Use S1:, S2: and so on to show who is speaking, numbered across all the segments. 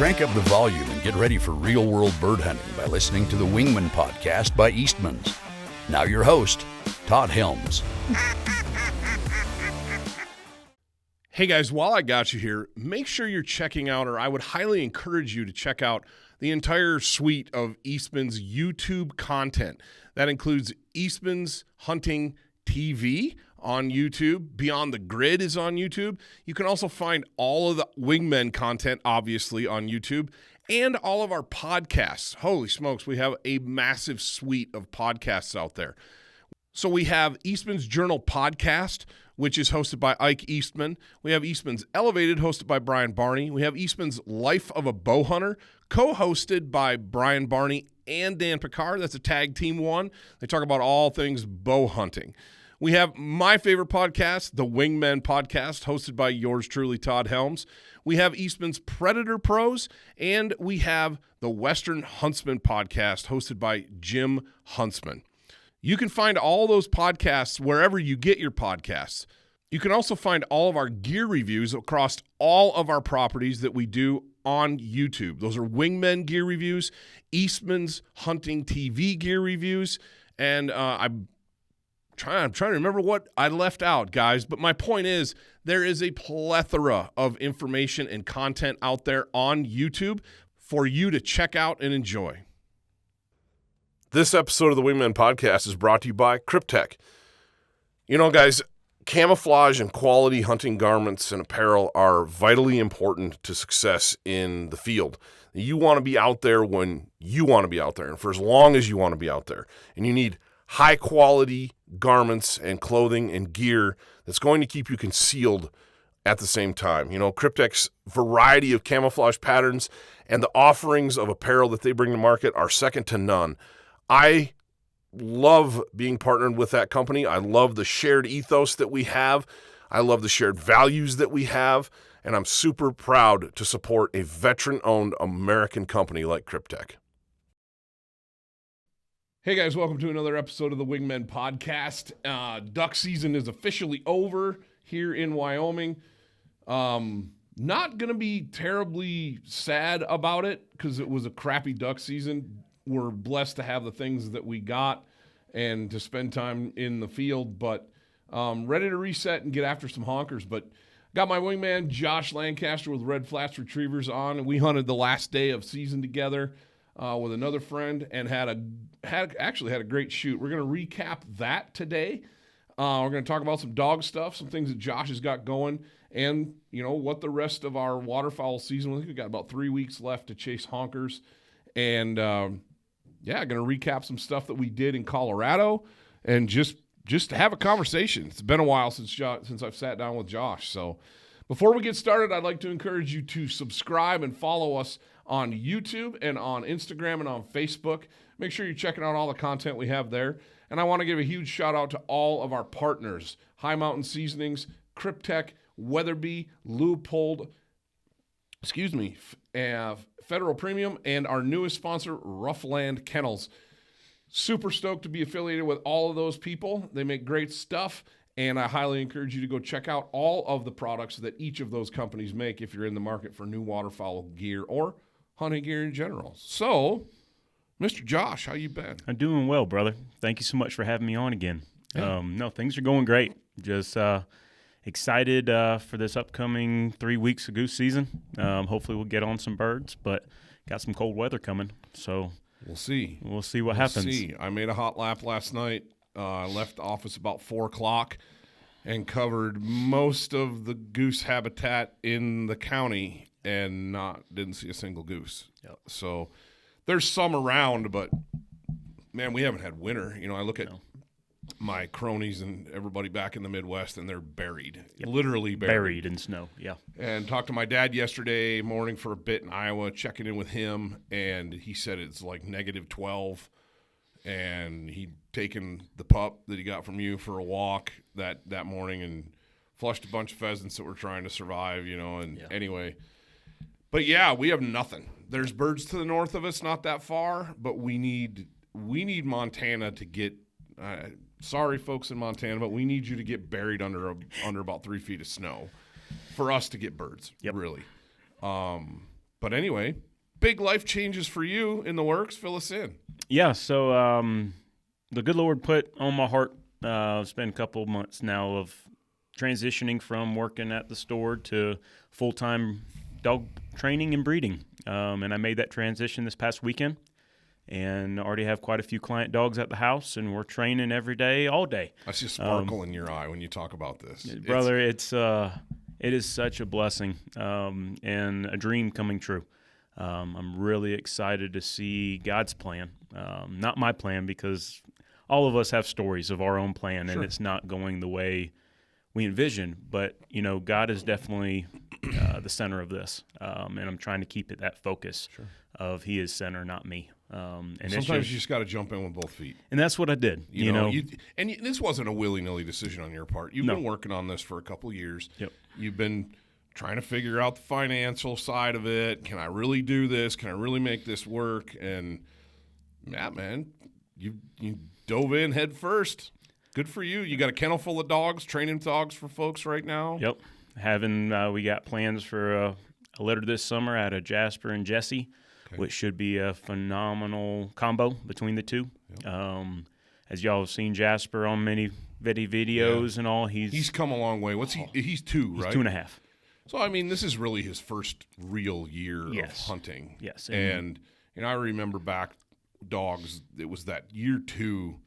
S1: Crank up the volume and get ready for real-world bird hunting by listening to the Wingmen Podcast by Eastmans. Now your host, Todd Helms.
S2: Hey guys, while I got you here, make sure you're checking out, or I would highly encourage you to check out the entire suite of Eastman's YouTube content. That includes Eastman's Hunting TV on YouTube. Beyond the Grid is on YouTube. You can also find all of the Wingmen content, obviously, on YouTube, and all of our podcasts. Holy smokes, we have a massive suite of podcasts out there. So we have Eastman's Journal Podcast, which is hosted by Ike Eastman. We have Eastman's Elevated, hosted by Brian Barney. We have Eastman's Life of a Bow Hunter, co-hosted by Brian Barney and Dan Picard. That's a tag team one. They talk about all things bow hunting. We have my favorite podcast, the Wingmen Podcast, hosted by yours truly, Todd Helms. We have Eastman's Predator Pros, and we have the Western Huntsman Podcast, hosted by Jim Huntsman. You can find all those podcasts wherever you get your podcasts. You can also find all of our gear reviews across all of our properties that we do on YouTube. Those are Wingmen gear reviews, Eastman's Hunting TV gear reviews, and I'm trying to remember what I left out, guys. But my point is, there is a plethora of information and content out there on YouTube for you to check out and enjoy. This episode of the Wingmen Podcast is brought to you by Kryptek. You know, guys, camouflage and quality hunting garments and apparel are vitally important to success in the field. You want to be out there when you want to be out there and for as long as you want to be out there. And you need high quality garments and clothing and gear that's going to keep you concealed at the same time. You know, Kryptek's variety of camouflage patterns and the offerings of apparel that they bring to market are second to none. I love being partnered with that company. I love the shared ethos that we have. I love the shared values that we have. And I'm super proud to support a veteran-owned American company like Kryptek. Hey guys, welcome to another episode of the Wingmen Podcast. Duck season is officially over here in Wyoming. Not going to be terribly sad about it because it was a crappy duck season. We're blessed to have the things that we got and to spend time in the field, but ready to reset and get after some honkers. But got my wingman, Josh Lancaster with Red Flats Retrievers on, and we hunted the last day of season together with another friend and had a great shoot. We're going to recap that today. We're going to talk about some dog stuff, some things that Josh has got going, and you know what the rest of our waterfowl season. I think we got about 3 weeks left to chase honkers, and going to recap some stuff that we did in Colorado and just to have a conversation. It's been a while since I've sat down with Josh. So before we get started, I'd like to encourage you to subscribe and follow us on YouTube and on Instagram and on Facebook. Make sure you're checking out all the content we have there. And I want to give a huge shout out to all of our partners, Mountain Seasonings, Kryptek, Weatherby, Leupold, Federal Premium, and our newest sponsor, Roughland Kennels. Super stoked to be affiliated with all of those people. They make great stuff, and I highly encourage you to go check out all of the products that each of those companies make if you're in the market for new waterfowl gear or hunting gear in general. So, Mr. Josh, how you been?
S3: I'm doing well, brother. Thank you so much for having me on again.
S2: Yeah.
S3: No, things are going great. Just excited for this upcoming 3 weeks of goose season. Hopefully we'll get on some birds, but got some cold weather coming, so
S2: we'll see.
S3: We'll see what happens.
S2: I made a hot lap last night. I left the office about 4 o'clock and covered most of the goose habitat in the county and didn't see a single goose.
S3: Yep.
S2: So there's some around, but man, we haven't had winter. You know, I look at my cronies and everybody back in the Midwest, and they're buried, literally
S3: buried in snow. Yeah.
S2: And talked to my dad yesterday morning for a bit in Iowa, checking in with him, and he said it's like -12, and he'd taken the pup that he got from you for a walk that morning and flushed a bunch of pheasants that were trying to survive, you know, and anyway. But yeah, we have nothing. There's birds to the north of us, not that far, but we need Montana to get sorry, folks in Montana, but we need you to get buried under about 3 feet of snow for us to get birds, really. But anyway, big life changes for you in the works. Fill us in.
S3: Yeah, so the good Lord put on my heart, it's been a couple of months now of transitioning from working at the store to full-time dog training and breeding. And I made that transition this past weekend and already have quite a few client dogs at the house, and we're training every day, all day.
S2: I see a sparkle in your eye when you talk about this.
S3: Brother, it is such a blessing and a dream coming true. I'm really excited to see God's plan, not my plan, because all of us have stories of our own plan, and it's not going the way we envisioned. But, God is definitely the center of this, and I'm trying to keep it that focus of He is center, not me. And
S2: sometimes you just got to jump in with both feet.
S3: And that's what I did.
S2: And this wasn't a willy-nilly decision on your part. You've been working on this for a couple of years.
S3: Yep.
S2: You've been trying to figure out the financial side of it. Can I really do this? Can I really make this work? And, man, you dove in head first. Good for you. You got a kennel full of dogs, training dogs for folks right now.
S3: Yep. We got plans for a litter this summer out of Jasper and Jesse, which should be a phenomenal combo between the two. Yep. As y'all have seen Jasper on many videos and all, he's
S2: come a long way. He's 2, right?
S3: He's 2.5.
S2: So, this is really his first real year of hunting.
S3: Yes.
S2: And I remember back dogs, it was that year 2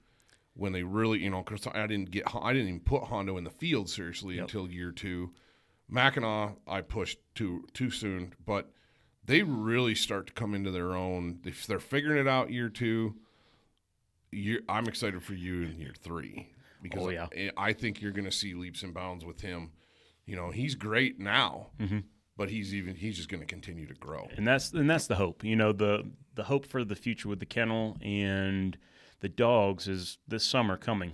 S2: when they really, because I didn't even put Hondo in the field seriously until year 2. Mackinac, I pushed too soon, but they really start to come into their own. They're figuring it out year 2. I'm excited for you in year 3 because I think you're going to see leaps and bounds with him. He's great now, but he's just going to continue to grow.
S3: And that's the hope. The hope for the future with the kennel and the dogs is this summer coming.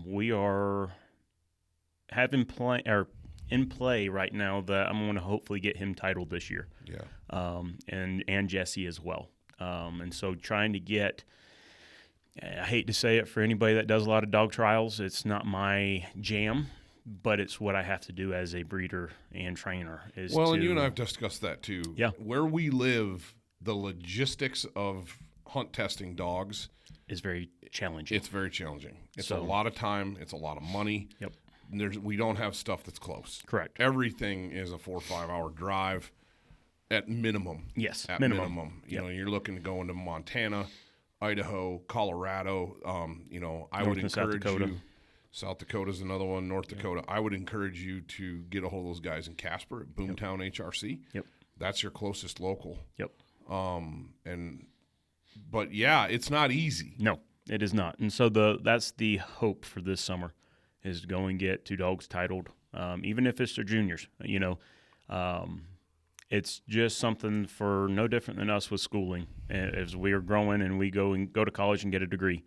S3: We are in play right now that I'm going to hopefully get him titled this year.
S2: Yeah.
S3: And Jesse as well. And so trying to get, I hate to say it for anybody that does a lot of dog trials, it's not my jam, but it's what I have to do as a breeder and trainer.
S2: And you and I have discussed that too.
S3: Yeah.
S2: Where we live, the logistics of hunt testing dogs
S3: is very challenging.
S2: It's very challenging. It's a lot of time. It's a lot of money.
S3: Yep.
S2: We don't have stuff that's close.
S3: Correct.
S2: Everything is a 4 or 5 hour drive at minimum.
S3: Yes.
S2: At minimum. You're looking to go into Montana, Idaho, Colorado. I would encourage you. South Dakota is another one. North Dakota. I would encourage you to get a hold of those guys in Casper at Boomtown HRC.
S3: Yep.
S2: That's your closest local.
S3: Yep.
S2: But it's not easy.
S3: No, it is not. And so that's the hope for this summer is to go and get 2 dogs titled, even if it's their juniors. It's just something for no different than us with schooling. As we are growing and we go to college and get a degree,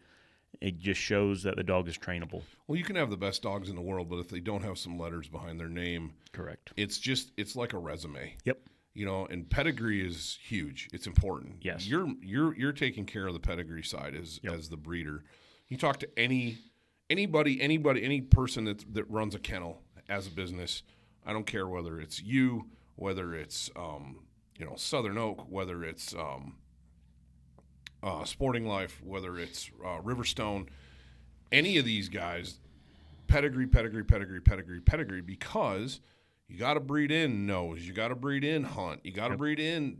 S3: it just shows that the dog is trainable.
S2: Well, you can have the best dogs in the world, but if they don't have some letters behind their name,
S3: correct.
S2: It's like a resume.
S3: Yep.
S2: And pedergree is huge. It's important.
S3: Yes.
S2: You're taking care of the pedigree side as the breeder. You talk to any person that runs a kennel as a business. I don't care whether it's you, whether it's Southern Oak, whether it's Sporting Life, whether it's Riverstone, any of these guys, pedigree, because you got to breed in nose, you got to breed in hunt, you got to breed in.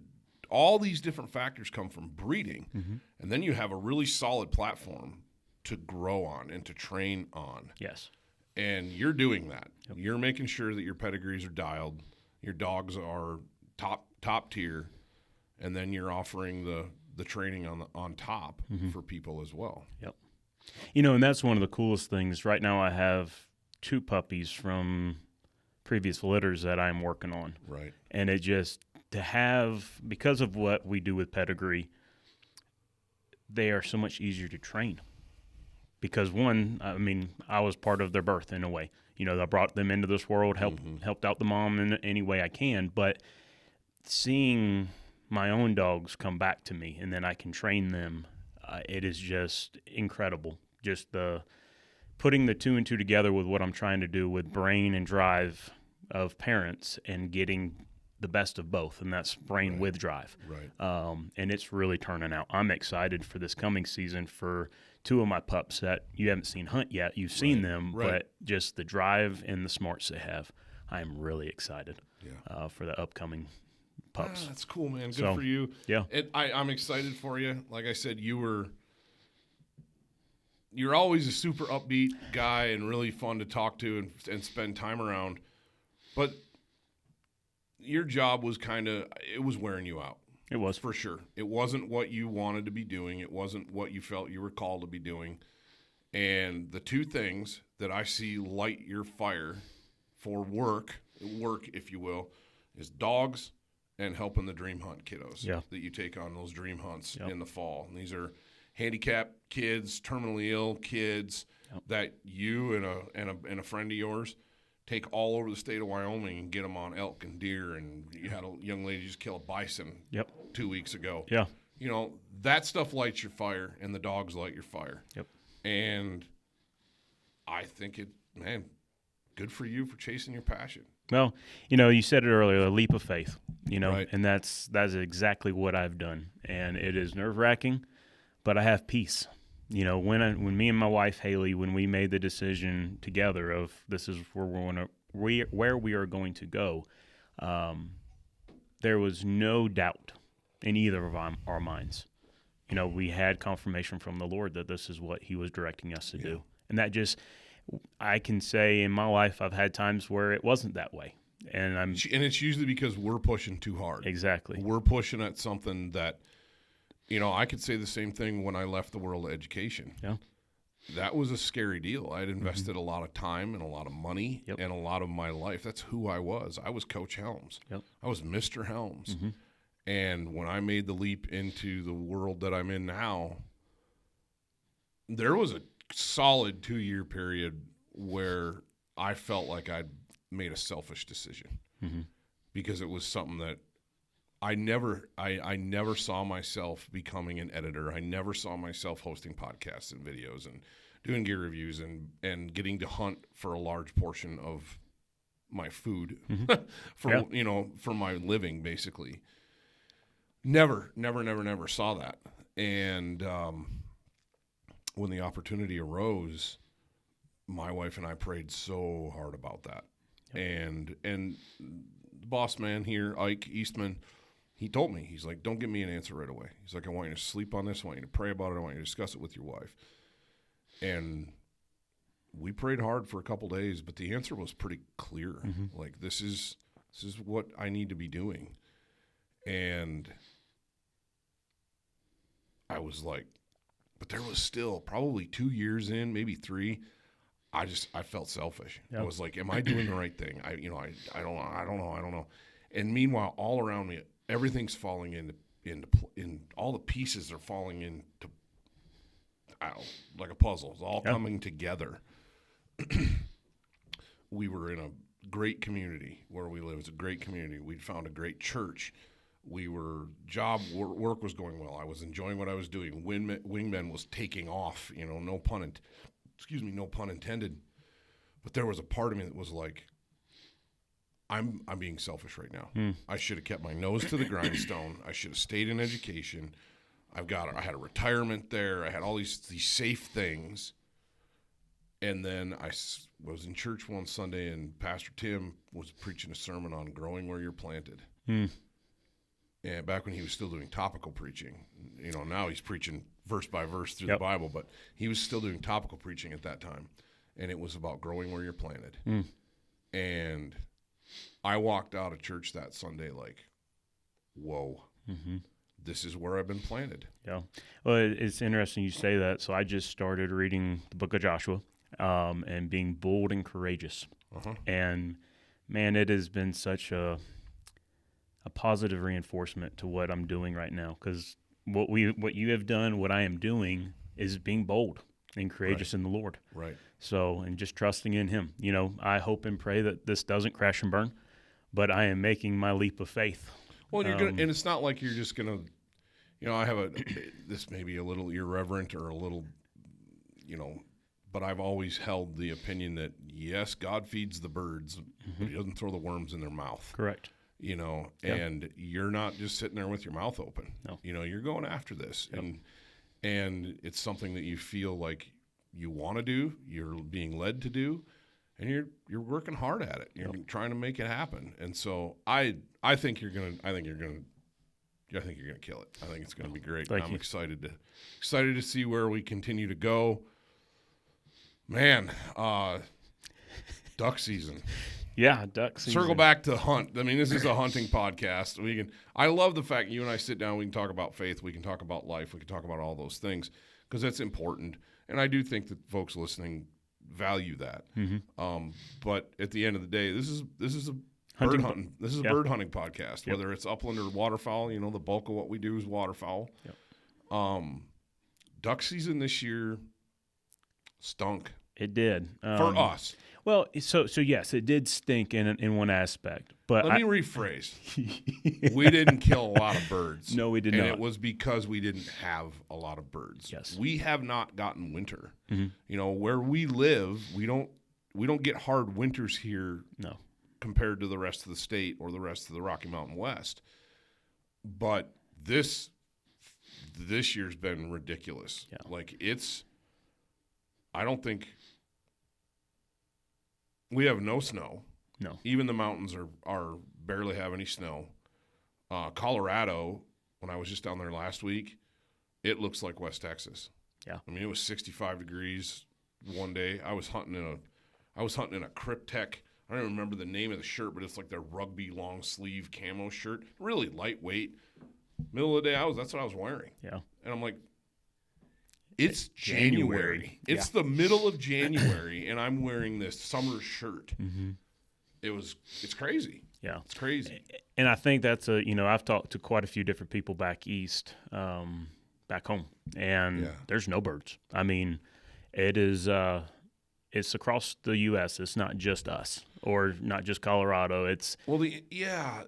S2: All these different factors come from breeding, and then you have a really solid platform to grow on and to train on.
S3: Yes.
S2: And you're doing that. Yep. You're making sure that your pedigrees are dialed, your dogs are top tier, and then you're offering the training on top for people as well.
S3: Yep. And that's one of the coolest things. Right now I have 2 puppies from previous litters that I'm working on.
S2: Right.
S3: And it just to have, because of what we do with pedigree, they are so much easier to train. Because one, I was part of their birth in a way. I brought them into this world, helped out the mom in any way I can. But seeing my own dogs come back to me and then I can train them, it is just incredible. Just the putting the 2 and 2 together with what I'm trying to do with brain and drive of parents and getting the best of both, and that's brain with drive.
S2: Right.
S3: And it's really turning out. I'm excited for this coming season for 2 of my pups that you haven't seen hunt yet. You've seen them, but just the drive and the smarts they have, I'm really excited for the upcoming pups.
S2: That's cool, man. Good for you.
S3: Yeah.
S2: I'm excited for you. Like I said, you're always a super upbeat guy and really fun to talk to and spend time around. But your job was it was wearing you out.
S3: It was.
S2: For sure. It wasn't what you wanted to be doing. It wasn't what you felt you were called to be doing. And the 2 things that I see light your fire for work, if you will, is dogs and helping the dream hunt kiddos that you take on those dream hunts in the fall. And these are handicapped kids, terminally ill kids that you and a friend of yours take all over the state of Wyoming and get them on elk and deer. And you had a young lady just kill a bison 2 weeks ago.
S3: Yeah.
S2: You know, that stuff lights your fire, and the dogs light your fire.
S3: Yep.
S2: And I think good for you for chasing your passion.
S3: Well, you said it earlier, a leap of faith,
S2: Right.
S3: and that's exactly what I've done. And it is nerve-wracking, but I have peace. When me and my wife Haley, when we made the decision together of this is where we are going to go, there was no doubt in either of our minds. We had confirmation from the Lord that this is what He was directing us to do, and that I can say in my life I've had times where it wasn't that way, and
S2: it's usually because we're pushing too hard.
S3: Exactly,
S2: we're pushing at something that. I could say the same thing when I left the world of education.
S3: Yeah.
S2: That was a scary deal. I had invested a lot of time and a lot of money and a lot of my life. That's who I was. I was Coach Helms.
S3: Yep.
S2: I was Mr. Helms. And when I made the leap into the world that I'm in now, there was a solid 2-year period where I felt like I'd made a selfish decision because it was something that I never saw myself becoming an editor. I never saw myself hosting podcasts and videos and doing gear reviews and getting to hunt for a large portion of my food for my living, basically. Never saw that. And when the opportunity arose, my wife and I prayed so hard about that. And the boss man here, Ike Eastman, he told me, he's like, don't give me an answer right away. He's like, I want you to sleep on this. I want you to pray about it. I want you to discuss it with your wife. And we prayed hard for a couple days, but the answer was pretty clear. Like, this is what I need to be doing. And I was like, but there was still probably 2 years in, maybe 3. I felt selfish. I was like, am I doing the right thing? I don't know. And meanwhile, all around me, everything's falling in all the pieces are falling into like a puzzle. It's all coming together. We were in a great community where we live. It's a great community. We'd found a great church. Work was going well. I was enjoying what I was doing. Wingmen was taking off. No pun intended. But there was a part of me that was like, I'm being selfish right now. I should have kept my nose to the grindstone. I should have stayed in education. I had a retirement there. I had all these safe things. And then I was in church one Sunday, and Pastor Tim was preaching a sermon on growing where you're planted. And back when he was still doing topical preaching, now he's preaching verse by verse through the Bible, but he was still doing topical preaching at that time. And it was about growing where you're planted. And I walked out of church that Sunday like, whoa, this is where I've been planted.
S3: Yeah. Well, it's interesting you say that. So I just started reading the book of Joshua and being bold and courageous. And, man, it has been such a positive reinforcement to what I'm doing right now, because what you have done, what I am doing, is being bold and courageous in the Lord.
S2: Right.
S3: So, and just trusting in Him. I hope and pray that this doesn't crash and burn, but I am making my leap of faith.
S2: Well, and it's not like you're just gonna, I have this may be a little irreverent or a little, but I've always held the opinion that yes, God feeds the birds, but He doesn't throw the worms in their mouth.
S3: Correct.
S2: and you're not just sitting there with your mouth open.
S3: No.
S2: You're going after this, and it's something that you feel like you want to do, you're being led to do, and you're working hard at it. You're trying to make it happen. And so I think you're gonna kill it. I think it's gonna be great. I'm excited to see where we continue to go. Man, duck season.
S3: Yeah, duck season.
S2: Circle back to hunt. I mean, this is a hunting podcast. I love the fact you and I sit down. We can talk about faith. We can talk about life. We can talk about all those things because that's important. And I do think that folks listening value that.
S3: Mm-hmm.
S2: But at the end of the day, this is a bird hunting. This is a bird hunting podcast.
S3: Yep.
S2: Whether it's upland or waterfowl, the bulk of what we do is waterfowl.
S3: Yep.
S2: Duck season this year stunk.
S3: It did
S2: For us.
S3: Well, so yes, it did stink in one aspect. But
S2: let me rephrase. We didn't kill a lot of birds.
S3: No, we did not.
S2: And it was because we didn't have a lot of birds.
S3: Yes.
S2: We have not gotten winter.
S3: Mm-hmm.
S2: Where we live, we don't get hard winters here.
S3: No.
S2: Compared to the rest of the state or the rest of the Rocky Mountain West. But this year's been ridiculous.
S3: Yeah.
S2: Like I don't think we have no snow.
S3: No.
S2: Even the mountains are barely have any snow. Colorado, when I was just down there last week, it looks like West Texas.
S3: Yeah.
S2: I mean, it was 65 degrees one day. I was hunting in a Kryptek. I don't even remember the name of the shirt, but it's like their rugby long sleeve camo shirt. Really lightweight. Middle of the day, that's what I was wearing.
S3: Yeah.
S2: And I'm like, it's January. It's the middle of January, and I'm wearing this summer shirt.
S3: Mm-hmm.
S2: It's crazy.
S3: Yeah.
S2: It's crazy.
S3: And I think that's I've talked to quite a few different people back east, back home, and there's no birds. I mean, it is, it's across the U.S. It's not just us or not just Colorado. It's my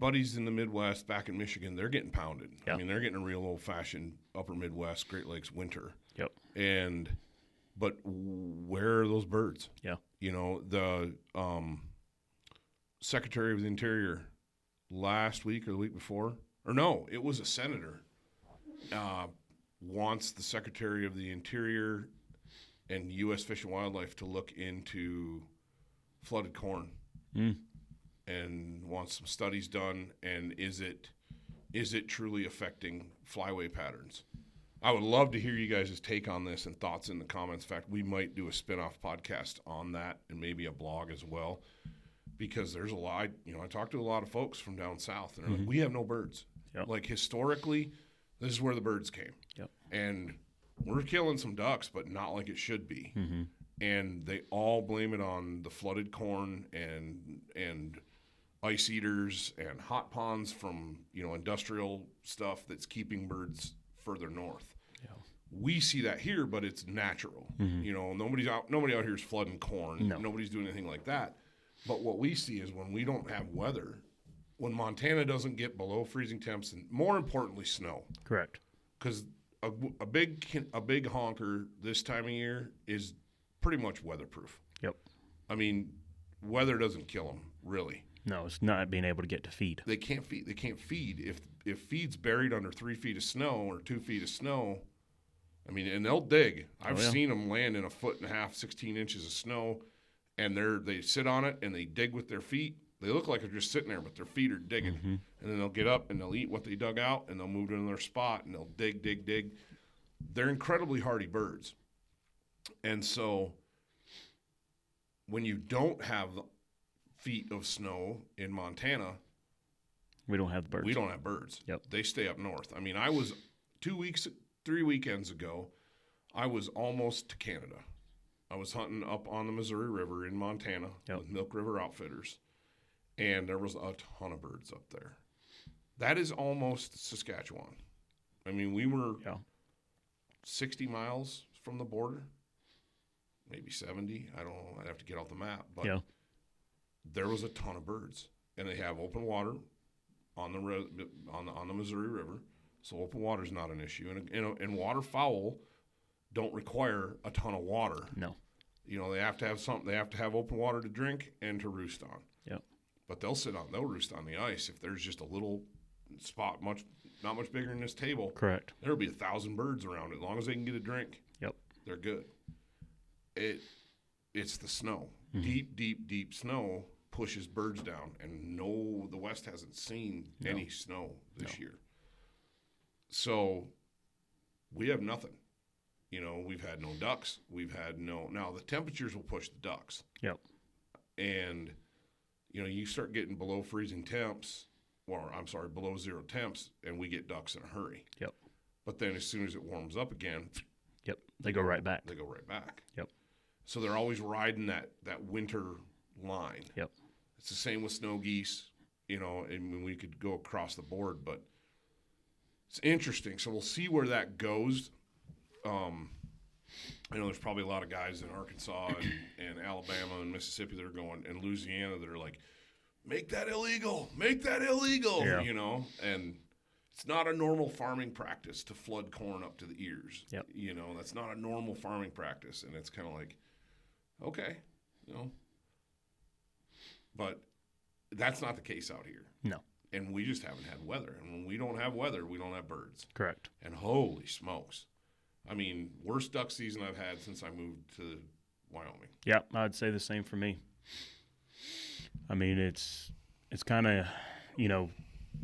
S3: buddies in the Midwest back in Michigan, they're getting pounded.
S2: I mean, they're getting a real old-fashioned upper Midwest, Great Lakes winter.
S3: Yep.
S2: But where are those birds?
S3: Yeah.
S2: The Secretary of the Interior last week or the week before, or no, it was a senator, wants the Secretary of the Interior and U.S. Fish and Wildlife to look into flooded corn and wants some studies done. And is it truly affecting flyway patterns? I would love to hear you guys' take on this and thoughts in the comments. In fact, we might do a spin-off podcast on that and maybe a blog as well, because there's a lot. I talked to a lot of folks from down south, and they're like, we have no birds.
S3: Yep.
S2: Like historically, this is where the birds came.
S3: Yep.
S2: And we're killing some ducks, but not like it should be.
S3: Mm-hmm.
S2: And they all blame it on the flooded corn and ice eaters and hot ponds from industrial stuff that's keeping birds further north.
S3: Yeah.
S2: We see that here, but it's natural.
S3: Mm-hmm.
S2: Nobody out here is flooding corn.
S3: No.
S2: Nobody's doing anything like that. But what we see is when we don't have weather, when Montana doesn't get below freezing temps, and more importantly, snow.
S3: Correct.
S2: Because a big honker this time of year is pretty much weatherproof.
S3: Yep.
S2: I mean, weather doesn't kill them, really.
S3: No, it's not being able to get to feed.
S2: They can't feed. They can't feed if feed's buried under 3 feet of snow or 2 feet of snow. I mean, and they'll dig. I've seen them land in 1.5 feet, 16 inches of snow, and they sit on it and they dig with their feet. They look like they're just sitting there, but their feet are digging.
S3: Mm-hmm.
S2: And then they'll get up and they'll eat what they dug out, and they'll move to another spot, and they'll dig. They're incredibly hardy birds. And so when you don't have feet of snow in Montana,
S3: we don't have birds.
S2: We don't have birds.
S3: Yep.
S2: They stay up north. I mean, I was 3 weekends ago, I was almost to Canada. I was hunting up on the Missouri River in Montana with Milk River Outfitters, and there was a ton of birds up there. That is almost Saskatchewan. I mean, we were 60 miles from the border, maybe 70. I don't know. I'd have to get off the map. But there was a ton of birds, and they have open water on the Missouri River, so open water is not an issue. And waterfowl don't require a ton of water.
S3: No.
S2: They have to have something. They have to have open water to drink and to roost on.
S3: Yep.
S2: but they'll roost on the ice if there's just a little spot, not much bigger than this table.
S3: Correct.
S2: There'll be 1,000 birds around it. As long as they can get a drink,
S3: Yep.
S2: they're good. It's the snow.
S3: Mm-hmm.
S2: Deep snow pushes birds down, and the West hasn't seen any snow this year. So we have nothing. We've had no ducks. Now the temperatures will push the ducks.
S3: Yep.
S2: And, you start getting below freezing temps, below zero temps, and we get ducks in a hurry.
S3: Yep.
S2: But then as soon as it warms up again,
S3: yep, they go right back.
S2: Yep. So they're always riding that winter line.
S3: Yep.
S2: It's the same with snow geese, and we could go across the board, but it's interesting. So we'll see where that goes. I know there's probably a lot of guys in Arkansas and Alabama and Mississippi that are going, and Louisiana that are like, make that illegal,
S3: yeah.
S2: And it's not a normal farming practice to flood corn up to the ears.
S3: Yep.
S2: That's not a normal farming practice. And it's kind of like, okay, But that's not the case out here.
S3: No.
S2: And we just haven't had weather. And when we don't have weather, we don't have birds.
S3: Correct.
S2: And holy smokes. I mean, worst duck season I've had since I moved to Wyoming.
S3: Yeah, I'd say the same for me. I mean, it's kind of,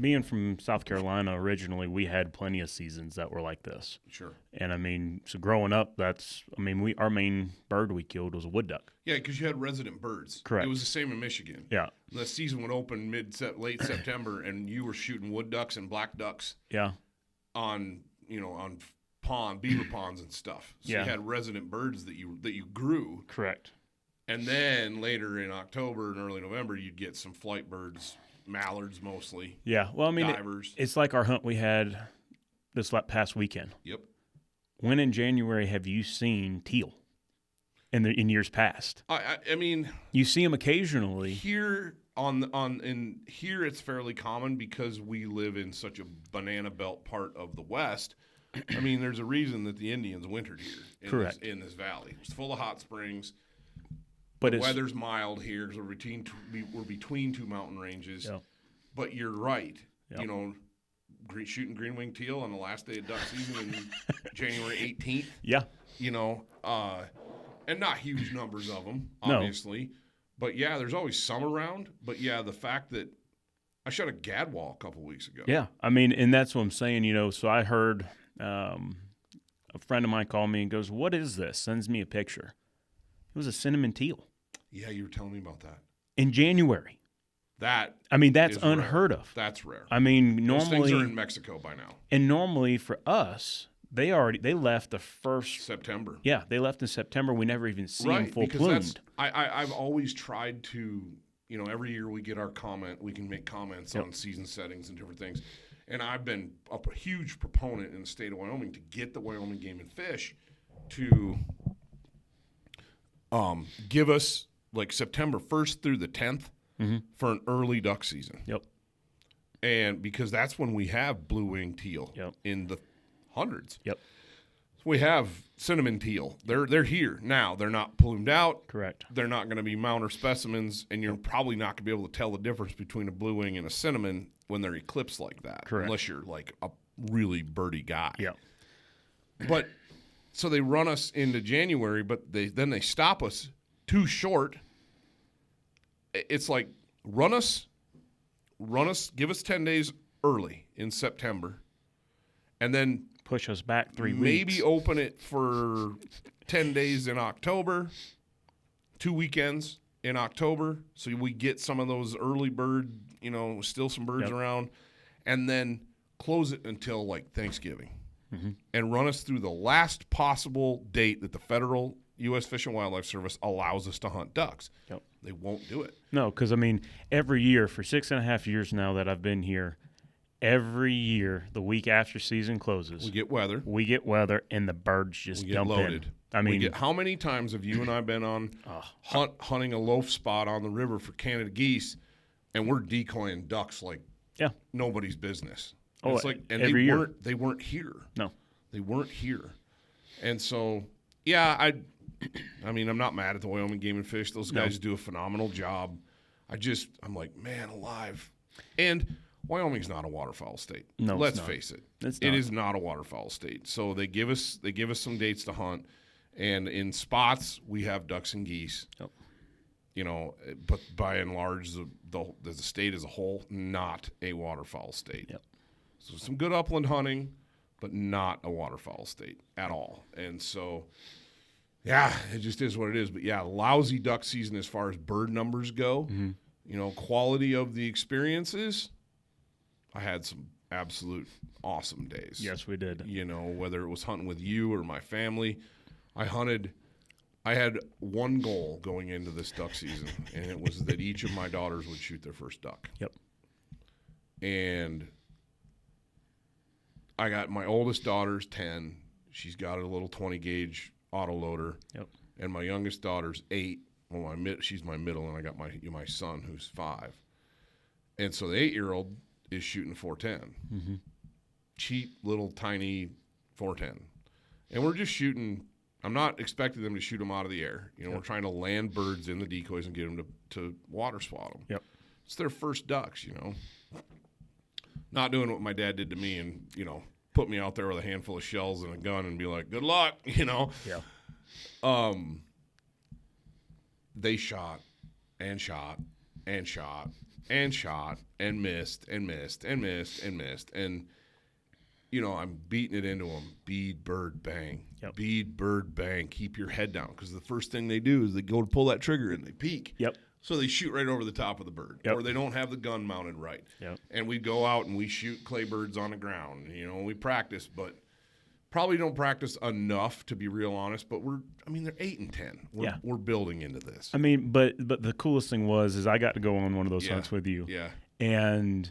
S3: being from South Carolina originally, we had plenty of seasons that were like this.
S2: Sure.
S3: And I mean, so growing up, our main bird we killed was a wood duck.
S2: Yeah, because you had resident birds.
S3: Correct.
S2: It was the same in Michigan.
S3: Yeah.
S2: The season would open late September, and you were shooting wood ducks and black ducks.
S3: Yeah.
S2: On beaver ponds and stuff. So
S3: yeah.
S2: You had resident birds that you grew.
S3: Correct.
S2: And then later in October and early November, you'd get some flight birds, mallards mostly.
S3: Yeah. Well, I mean,
S2: divers.
S3: It's like our hunt we had this past weekend.
S2: Yep.
S3: When in January have you seen teal in years past?
S2: I mean,
S3: you see them occasionally.
S2: Here here it's fairly common because we live in such a banana belt part of the West. I mean, there's a reason that the Indians wintered here
S3: Correct.
S2: in this valley. It's full of hot springs.
S3: But
S2: the weather's mild here because we're between two mountain ranges.
S3: Yep.
S2: But you're right.
S3: Yep.
S2: Shooting green-winged teal on the last day of duck season in January 18th.
S3: Yeah.
S2: And not huge numbers of them, obviously. No. But, yeah, there's always some around. But, yeah, the fact that I shot a gadwall a couple weeks ago.
S3: Yeah. I mean, and that's what I'm saying, so I heard a friend of mine call me and goes, "What is this?" Sends me a picture. It was a cinnamon teal.
S2: Yeah, you were telling me about that.
S3: In January.
S2: That's
S3: unheard
S2: rare.
S3: of.
S2: That's rare.
S3: I mean, normally
S2: those things are in Mexico by now.
S3: And normally for us, they left the first
S2: September.
S3: Yeah, they left in September. We never even see them full plumed.
S2: I've always tried to, every year we get our comment, we can make comments on season settings and different things. And I've been a huge proponent in the state of Wyoming to get the Wyoming Game and Fish to give us like September 1st through the 10th for an early duck season.
S3: Yep.
S2: And because that's when we have blue-winged teal in the hundreds.
S3: Yep.
S2: So we have cinnamon teal. They're here now. They're not plumed out.
S3: Correct.
S2: They're not going to be mounter specimens, and you're probably not going to be able to tell the difference between a blue wing and a cinnamon when they're eclipsed like that.
S3: Correct.
S2: Unless you're like a really birdie guy.
S3: Yeah.
S2: But so they run us into January, but then they stop us too short. It's like run us, give us 10 days early in September, and then
S3: push us back 3 weeks.
S2: Maybe open it for 10 days in October, 2 weekends in October, so we get some of those early bird, still some birds around, and then close it until like Thanksgiving, and run us through the last possible date that the federal U.S. Fish and Wildlife Service allows us to hunt ducks.
S3: Yep.
S2: They won't do it.
S3: No, because, every year for 6.5 years now that I've been here, every year the week after season closes,
S2: we get weather,
S3: and the birds just dump
S2: loaded.
S3: in.
S2: How many times have you and I been on hunting a loaf spot on the river for Canada geese, and we're decoying ducks like nobody's business.
S3: Oh,
S2: it's like, and
S3: every year.
S2: They weren't here.
S3: No.
S2: They weren't here. And so, I'm not mad at the Wyoming Game and Fish. Those guys do a phenomenal job. I'm like, man alive. And Wyoming's not a waterfowl state.
S3: No,
S2: let's face it. It is not a waterfowl state. So they give us some dates to hunt, and in spots we have ducks and geese.
S3: Yep.
S2: You know, but by and large, the state as a whole, not a waterfowl state.
S3: Yep.
S2: So some good upland hunting, but not a waterfowl state at all. And so, yeah, it just is what it is. But yeah, lousy duck season as far as bird numbers go.
S3: Mm-hmm.
S2: You know, quality of the experiences. I had some absolute awesome days.
S3: Yes, we did.
S2: You know, whether it was hunting with you or my family, I had one goal going into this duck season, and it was that each of my daughters would shoot their first duck.
S3: Yep.
S2: And I got my oldest daughter's 10. She's got a little 20-gauge autoloader.
S3: Yep. And
S2: my youngest daughter's 8. Well, she's my middle, and I got my son who's 5. And so the 8-year-old is shooting 410.
S3: Mm-hmm.
S2: Cheap, little, tiny 410. And we're just shooting. I'm not expecting them to shoot them out of the air. You know, We're trying to land birds in the decoys and get them to water swat them.
S3: Yep.
S2: It's their first ducks, you know. Not doing what my dad did to me and, you know, put me out there with a handful of shells and a gun and be like, good luck, you know.
S3: Yeah.
S2: They shot and shot and shot and shot and missed and missed and missed and missed. And, you know, I'm beating it into them. Bead, bird, bang.
S3: Yep.
S2: Bead, bird, bang. Keep your head down. Because the first thing they do is they go to pull that trigger and they peek.
S3: Yep.
S2: So they shoot right over the top of the bird.
S3: Yep.
S2: Or they don't have the gun mounted right.
S3: Yep.
S2: And we go out and we shoot clay birds on the ground. You know, we practice, but probably don't practice enough, to be real honest. But they're 8 and 10. We're building into this.
S3: I mean, but the coolest thing is I got to go on one of those hunts with you.
S2: Yeah.
S3: And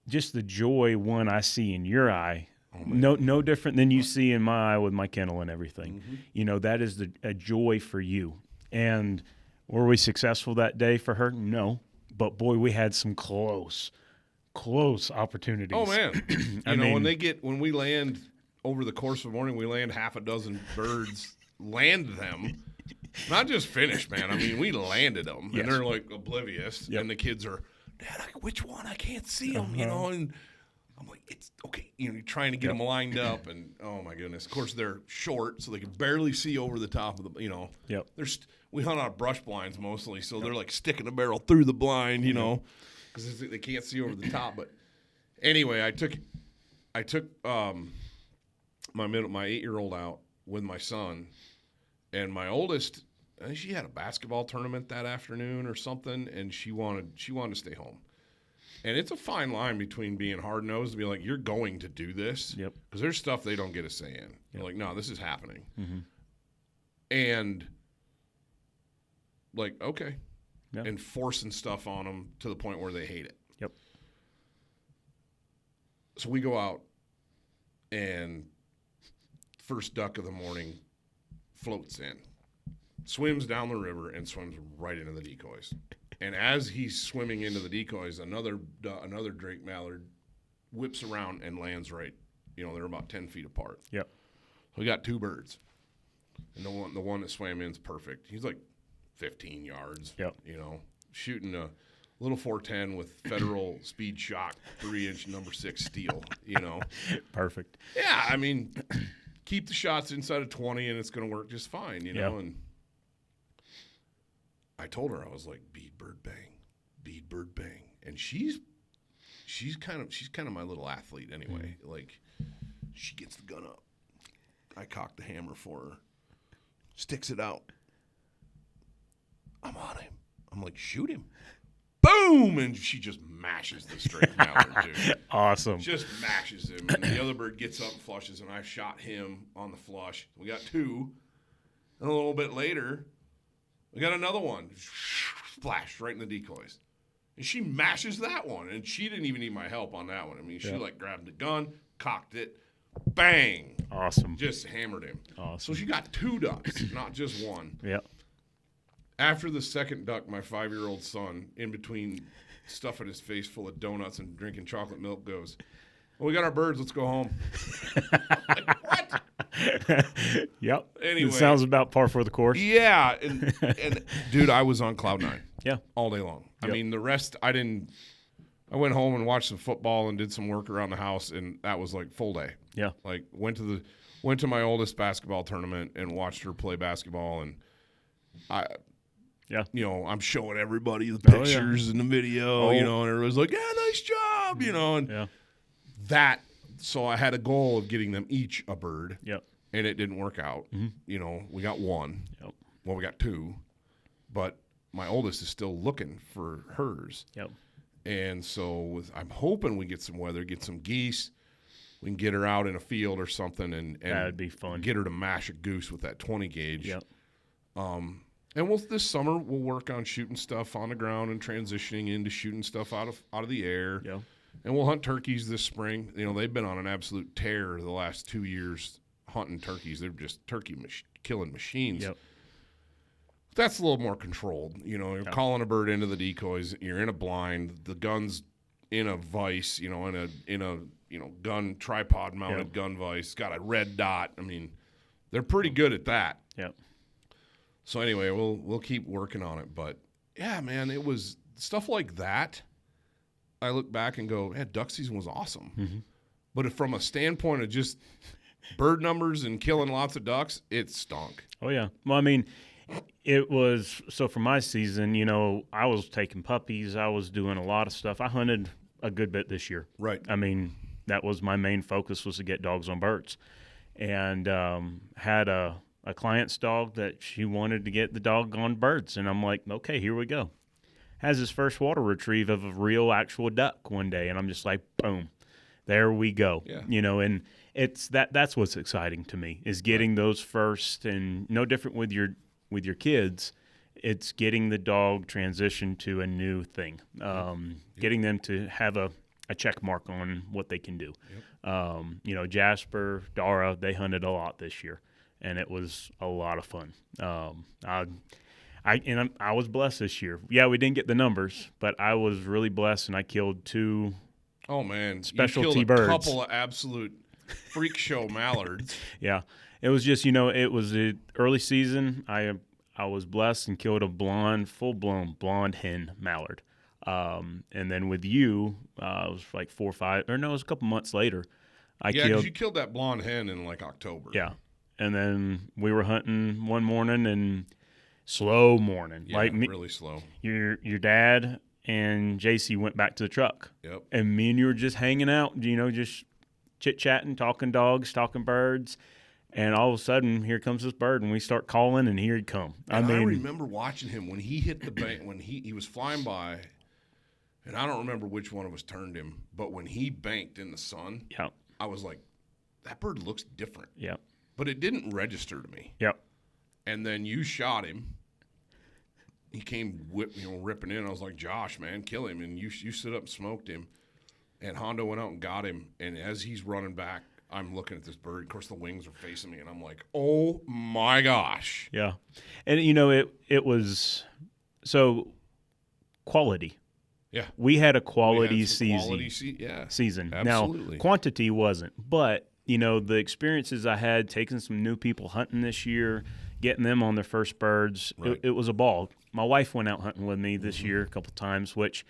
S3: just the joy I see in your eye, no different than you see in my eye with my kennel and everything.
S2: Mm-hmm.
S3: You know, that is a joy for you. And were we successful that day for her? No. But boy, we had some close opportunities.
S2: Oh man. when we land over the course of the morning, we land half a dozen birds, land them. Not just finish, man. I mean, we landed them,
S3: yes.
S2: And they're like oblivious,
S3: yep.
S2: And the kids are, Dad, which one? I can't see them, you know. And I'm like, it's okay. You know, you're trying to get them lined up, and oh my goodness. Of course, they're short, so they can barely see over the top of the, you know.
S3: Yep.
S2: We hunt on brush blinds mostly, so they're like sticking the barrel through the blind, you know, because they can't see over the top. But anyway, I took my 8-year-old out with my son, and my oldest, I think she had a basketball tournament that afternoon or something, and she wanted to stay home. And it's a fine line between being hard-nosed and being like, you're going to do this.
S3: Yep.
S2: Because there's stuff they don't get a say in. You're like, no, this is happening.
S3: Mm-hmm.
S2: And like, okay.
S3: Yep.
S2: And forcing stuff on them to the point where they hate it.
S3: Yep.
S2: So we go out, and first duck of the morning floats in, swims down the river, and swims right into the decoys. And as he's swimming into the decoys, another drake mallard whips around and lands right. You know, they're about 10 feet apart.
S3: Yep.
S2: So we got 2 birds, and the one that swam in is perfect. He's like 15 yards.
S3: Yep.
S2: You know, shooting a little 410 with Federal Speed Shock 3-inch number 6 steel. You know,
S3: perfect.
S2: Yeah, I mean, keep the shots inside of 20, and it's going to work just fine. You know, and I told her, I was like, bead, bird, bang. And she's kind of my little athlete anyway. Mm-hmm. Like, she gets the gun up. I cock the hammer for her. Sticks it out. I'm on him. I'm like, shoot him. Boom! And she just mashes the straight mallard, dude.
S3: Awesome.
S2: Just mashes him. And the other bird gets up and flushes, and I shot him on the flush. We got 2. And a little bit later, we got another one. Splashed right in the decoys. And she mashes that one. And she didn't even need my help on that one. I mean, she grabbed the gun, cocked it, bang.
S3: Awesome.
S2: Just hammered him.
S3: Awesome.
S2: So she got 2 ducks, not just one.
S3: Yep.
S2: After the second duck, my 5-year-old son, in between stuffing his face full of donuts and drinking chocolate milk, goes, well, we got our birds. Let's go home. Like, what?
S3: Yep.
S2: Anyway.
S3: It sounds about par for the course.
S2: Yeah. And dude, I was on cloud 9.
S3: Yeah.
S2: All day long.
S3: Yep.
S2: I mean, the rest, I went home and watched some football and did some work around the house, and that was like full day.
S3: Yeah.
S2: Like went to my oldest basketball tournament and watched her play basketball, and I'm showing everybody the pictures and the video, and everybody's like, yeah, nice job, and that. So I had a goal of getting them each a bird.
S3: Yep.
S2: And it didn't work out.
S3: Mm-hmm.
S2: We got one.
S3: Yep.
S2: Well, we got two, but my oldest is still looking for hers.
S3: Yep.
S2: And so I'm hoping we get some weather, get some geese. We can get her out in a field or something, and
S3: that'd be fun.
S2: Get her to mash a goose with that 20 gauge.
S3: Yep.
S2: And this summer we'll work on shooting stuff on the ground and transitioning into shooting stuff out of the air.
S3: Yeah.
S2: And we'll hunt turkeys this spring. They've been on an absolute tear the last 2 years hunting turkeys. They're just killing machines.
S3: Yep.
S2: That's a little more controlled. You're calling a bird into the decoys. You're in a blind. The gun's in a vise. In a gun tripod mounted gun vise. Got a red dot. I mean, they're pretty good at that.
S3: Yep.
S2: So anyway, we'll keep working on it. But yeah, man, it was stuff like that. I look back and go, yeah, duck season was awesome. Mm-hmm. But from a standpoint of just bird numbers and killing lots of ducks, it stunk.
S3: Oh yeah. Well, I mean, it was so for my season. I was taking puppies. I was doing a lot of stuff. I hunted a good bit this year.
S2: Right.
S3: I mean, that was my main focus, was to get dogs on birds, and had a client's dog that she wanted to get the dog on birds, and I'm like, okay, here we go. Has his first water retrieve of a real actual duck one day, and I'm just like, boom, there we go.
S2: Yeah.
S3: And it's that's what's exciting to me, is getting those first, and no different with your kids. It's getting the dog transition to a new thing, getting them to have a check mark on what they can do. Yep. Jasper, Dara, they hunted a lot this year, and it was a lot of fun. I was blessed this year. Yeah, we didn't get the numbers, but I was really blessed, and I killed 2.
S2: Oh man,
S3: specialty
S2: you killed
S3: birds.
S2: A couple of absolute freak show mallards.
S3: Yeah, it was just it was the early season. I was blessed and killed a full blown blonde hen mallard, and then with you, it was like 4 or 5, or no, it was a couple months later.
S2: Because you killed that blonde hen in like October.
S3: Yeah, and then we were hunting one morning, and slow morning,
S2: really slow.
S3: Your dad and JC went back to the truck.
S2: Yep.
S3: And me and you were just hanging out, just chit-chatting, talking dogs, talking birds. And all of a sudden, here comes this bird, and we start calling, and here he'd come.
S2: I remember watching him when he hit the bank, when he was flying by, and I don't remember which one of us turned him, but when he banked in the sun, I was like, that bird looks different.
S3: Yep.
S2: But it didn't register to me.
S3: Yep.
S2: And then you shot him. He came ripping in. I was like, Josh, man, kill him. And you stood up and smoked him. And Hondo went out and got him. And as he's running back, I'm looking at this bird. Of course, the wings are facing me. And I'm like, oh, my gosh.
S3: Yeah. And, it was so quality.
S2: Yeah.
S3: We had a quality season.
S2: Season. Absolutely.
S3: Now, quantity wasn't. But, the experiences I had, taking some new people hunting this year, getting them on their first birds,
S2: right.
S3: it was a ball. My wife went out hunting with me this year a couple of times, which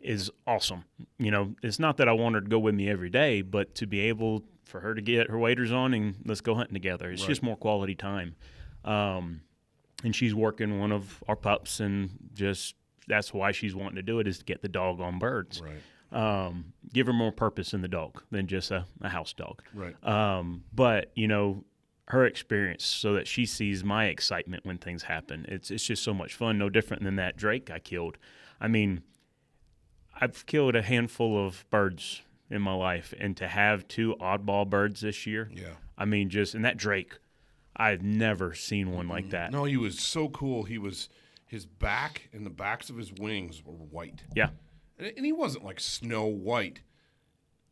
S3: is awesome. It's not that I want her to go with me every day, but to be able for her to get her waders on and let's go hunting together. It's just more quality time. And she's working one of our pups, and just that's why she's wanting to do it, is to get the dog on birds.
S2: Right.
S3: Give her more purpose in the dog than just a house dog.
S2: Right.
S3: But, her experience, so that she sees my excitement when things happen. It's just so much fun, no different than that drake I killed. I mean, I've killed a handful of birds in my life, and to have 2 oddball birds this year, I mean, and that drake, I've never seen one like that.
S2: No, he was so cool. His back and the backs of his wings were white.
S3: Yeah.
S2: And he wasn't like Snow White,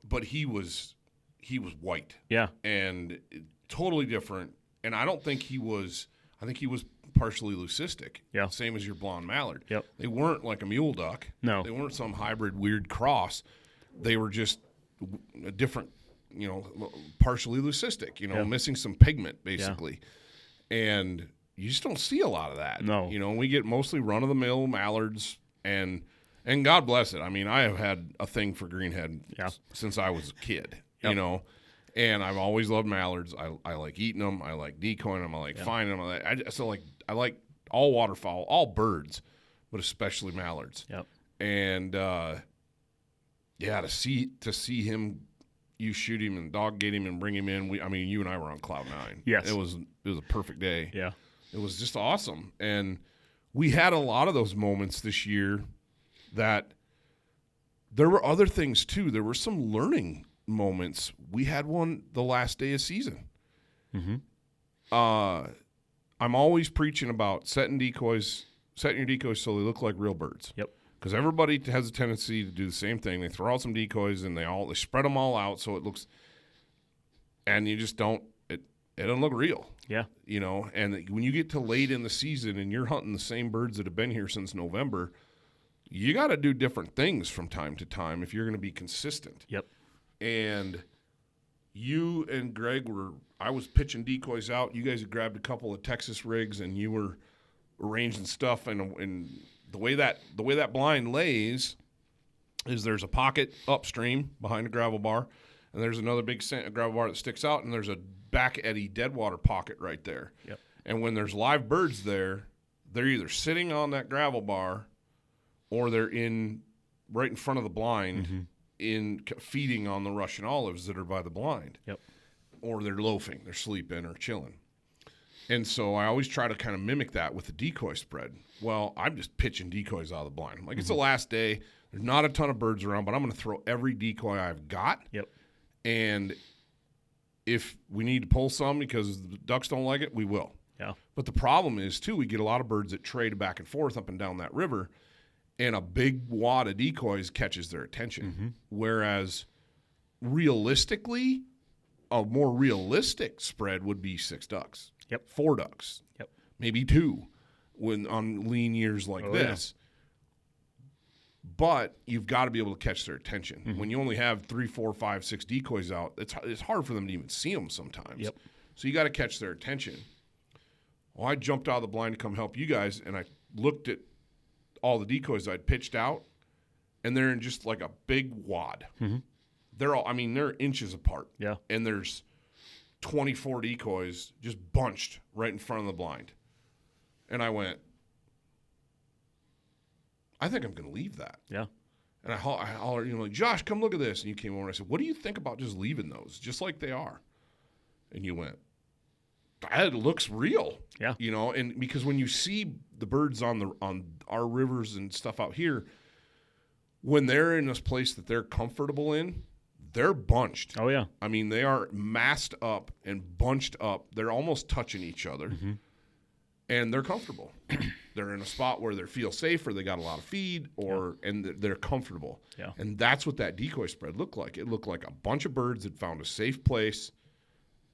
S2: but he was white.
S3: Yeah.
S2: And totally different. And I think he was partially leucistic.
S3: Yeah. Same
S2: as your blonde mallard.
S3: Yep.
S2: They weren't like a mule duck.
S3: No.
S2: They weren't some hybrid weird cross. They were just a different, partially leucistic, missing some pigment basically. Yeah. And you just don't see a lot of that.
S3: No.
S2: You know, we get mostly run-of-the-mill mallards, and God bless it. I mean, I have had a thing for greenhead since I was a kid, you know, and I've always loved mallards. I like eating them. I like decoying them. I like finding them. I like all waterfowl, all birds, but especially mallards.
S3: Yep.
S2: And, to see him, you shoot him and dog gate him and bring him in. I mean, you and I were on cloud nine.
S3: Yes.
S2: It was a perfect day.
S3: Yeah.
S2: It was just awesome. And we had a lot of those moments this year that there were other things too. There were some learning moments. We had one the last day of season.
S3: Mm-hmm.
S2: I'm always preaching about setting your decoys so they look like real birds.
S3: Yep.
S2: Because everybody has a tendency to do the same thing. They throw out some decoys and they spread them all out so it looks, and you just don't. It doesn't look real.
S3: Yeah.
S2: You know, and when you get to late in the season and you're hunting the same birds that have been here since November, you got to do different things from time to time if you're going to be consistent.
S3: Yep.
S2: And you and Greg I was pitching decoys out. You guys had grabbed a couple of Texas rigs and you were arranging stuff. And the way that blind lays is there's a pocket upstream behind a gravel bar, and there's another big gravel bar that sticks out, and there's a back eddy deadwater pocket right there.
S3: Yep.
S2: And when there's live birds there, they're either sitting on that gravel bar or they're right in front of the blind feeding on the Russian olives that are by the blind.
S3: Yep.
S2: Or they're loafing, they're sleeping or chilling. And so I always try to kind of mimic that with the decoy spread. Well, I'm just pitching decoys out of the blind. I'm like, it's the last day. There's not a ton of birds around, but I'm going to throw every decoy I've got.
S3: Yep.
S2: And if we need to pull some because the ducks don't like it, we will.
S3: Yeah.
S2: But the problem is, too, we get a lot of birds that trade back and forth up and down that river, and a big wad of decoys catches their attention.
S3: Mm-hmm.
S2: Whereas realistically, a more realistic spread would be 6 ducks.
S3: Yep.
S2: 4 ducks.
S3: Yep.
S2: Maybe 2 when on lean years like this. Yeah. But you've got to be able to catch their attention. Mm-hmm. When you only have 3, 4, 5, 6 decoys out, it's hard for them to even see them sometimes.
S3: Yep.
S2: So you got to catch their attention. Well, I jumped out of the blind to come help you guys, and I looked at all the decoys I'd pitched out, and they're in just like a big wad.
S3: Mm-hmm.
S2: They're inches apart.
S3: Yeah.
S2: And there's 24 decoys just bunched right in front of the blind. And I went, I think I'm going to leave that.
S3: Yeah.
S2: And I hollered, like, Josh, come look at this. And you came over and I said, what do you think about just leaving those just like they are? And you went, that looks real.
S3: Yeah.
S2: You know, and because when you see the birds on our rivers and stuff out here, when they're in this place that they're comfortable in, they're bunched.
S3: Oh, yeah.
S2: I mean, they are massed up and bunched up. They're almost touching each other. Mm-hmm. And they're comfortable. They're in a spot where they feel safe, or they got a lot of feed, and they're comfortable.
S3: Yeah.
S2: And that's what that decoy spread looked like. It looked like a bunch of birds had found a safe place,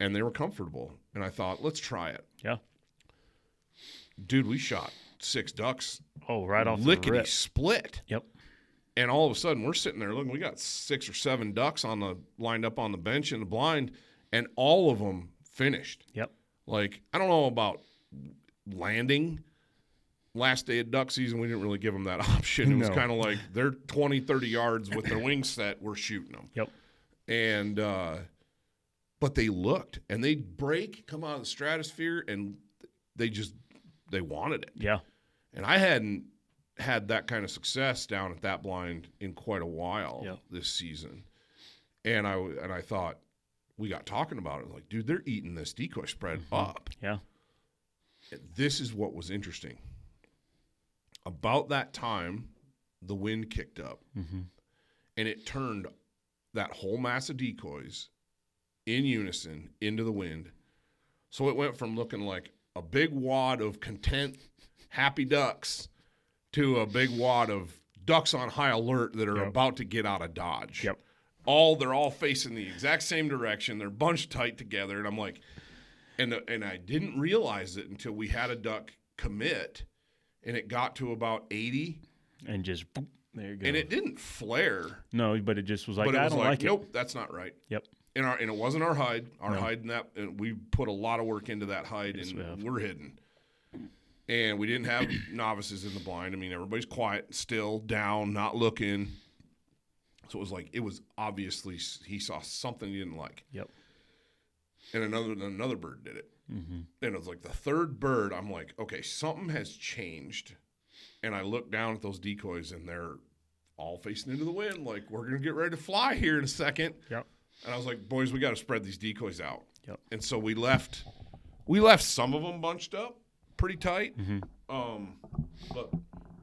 S2: and they were comfortable. And I thought, let's try it.
S3: Yeah.
S2: Dude, we shot 6 ducks.
S3: Oh, right off the
S2: lickety
S3: rip.
S2: split.
S3: Yep.
S2: And all of a sudden, we're sitting there looking. We got 6 or 7 ducks lined up on the bench in the blind, and all of them finished.
S3: Yep.
S2: Like, I don't know about landing. Last day of duck season, we didn't really give them that option. It was kind of like they're 20, 30 yards with their wings set. We're shooting them.
S3: Yep.
S2: And but they looked, and they'd come out of the stratosphere, and they wanted it.
S3: Yeah.
S2: And I hadn't had that kind of success down at that blind in quite a while this season. And I thought, we got talking about it. Like, dude, they're eating this decoy spread up.
S3: Yeah.
S2: This is what was interesting. About that time, the wind kicked up, and it turned that whole mass of decoys in unison into the wind. So it went from looking like a big wad of content, happy ducks to a big wad of ducks on high alert that are about to get out of Dodge.
S3: Yep.
S2: They're all facing the exact same direction. They're bunched tight together, and I'm like, and I didn't realize it until we had a duck commit, and it got to about 80,
S3: and just boop, there you go.
S2: And it didn't flare.
S3: No, but it just was like,
S2: but it
S3: I
S2: was
S3: don't like it.
S2: Nope, that's not right.
S3: Yep.
S2: And it wasn't our hide. Our hide and we put a lot of work into that hide, and we're hidden. And we didn't have novices in the blind. I mean, everybody's quiet, still, down, not looking. So it was obviously he saw something he didn't like.
S3: Yep.
S2: And another bird did it. Mm-hmm. And it was like the third bird, I'm like, okay, something has changed. And I look down at those decoys, and they're all facing into the wind. Like, we're going to get ready to fly here in a second.
S3: Yep.
S2: And I was like, boys, we got to spread these decoys out.
S3: Yep.
S2: And so we left some of them bunched up pretty tight. Mm-hmm. But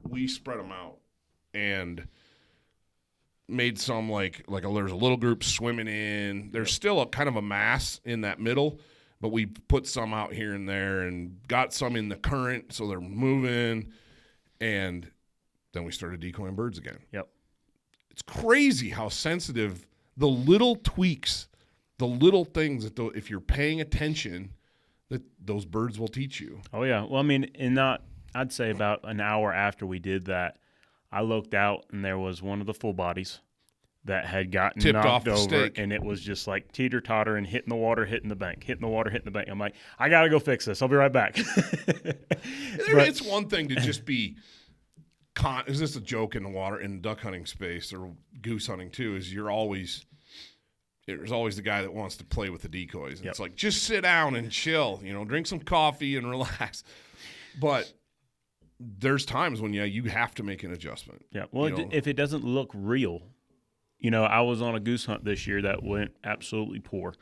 S2: we spread them out and made some there's a little group swimming in. There's still a kind of a mass in that middle, but we put some out here and there and got some in the current, so they're moving. And then we started decoying birds again.
S3: Yep.
S2: It's crazy how sensitive the little tweaks, the little things that if you're paying attention, that those birds will teach you.
S3: Oh yeah. Well, I mean, I'd say about an hour after we did that, I looked out and there was one of the full bodies that had gotten
S2: tipped
S3: knocked
S2: off the
S3: over,
S2: stake.
S3: And it was just like teeter-totter and hitting the water, hitting the bank, hitting the water, hitting the bank. I'm like, I got to go fix this. I'll be right back.
S2: It's one thing to just be is this a joke in the water in duck hunting space or goose hunting too, is there's always the guy that wants to play with the decoys. And It's like, just sit down and chill, drink some coffee and relax. But there's times when, you have to make an adjustment.
S3: Yeah. Well, if it doesn't look real, I was on a goose hunt this year that went absolutely poor.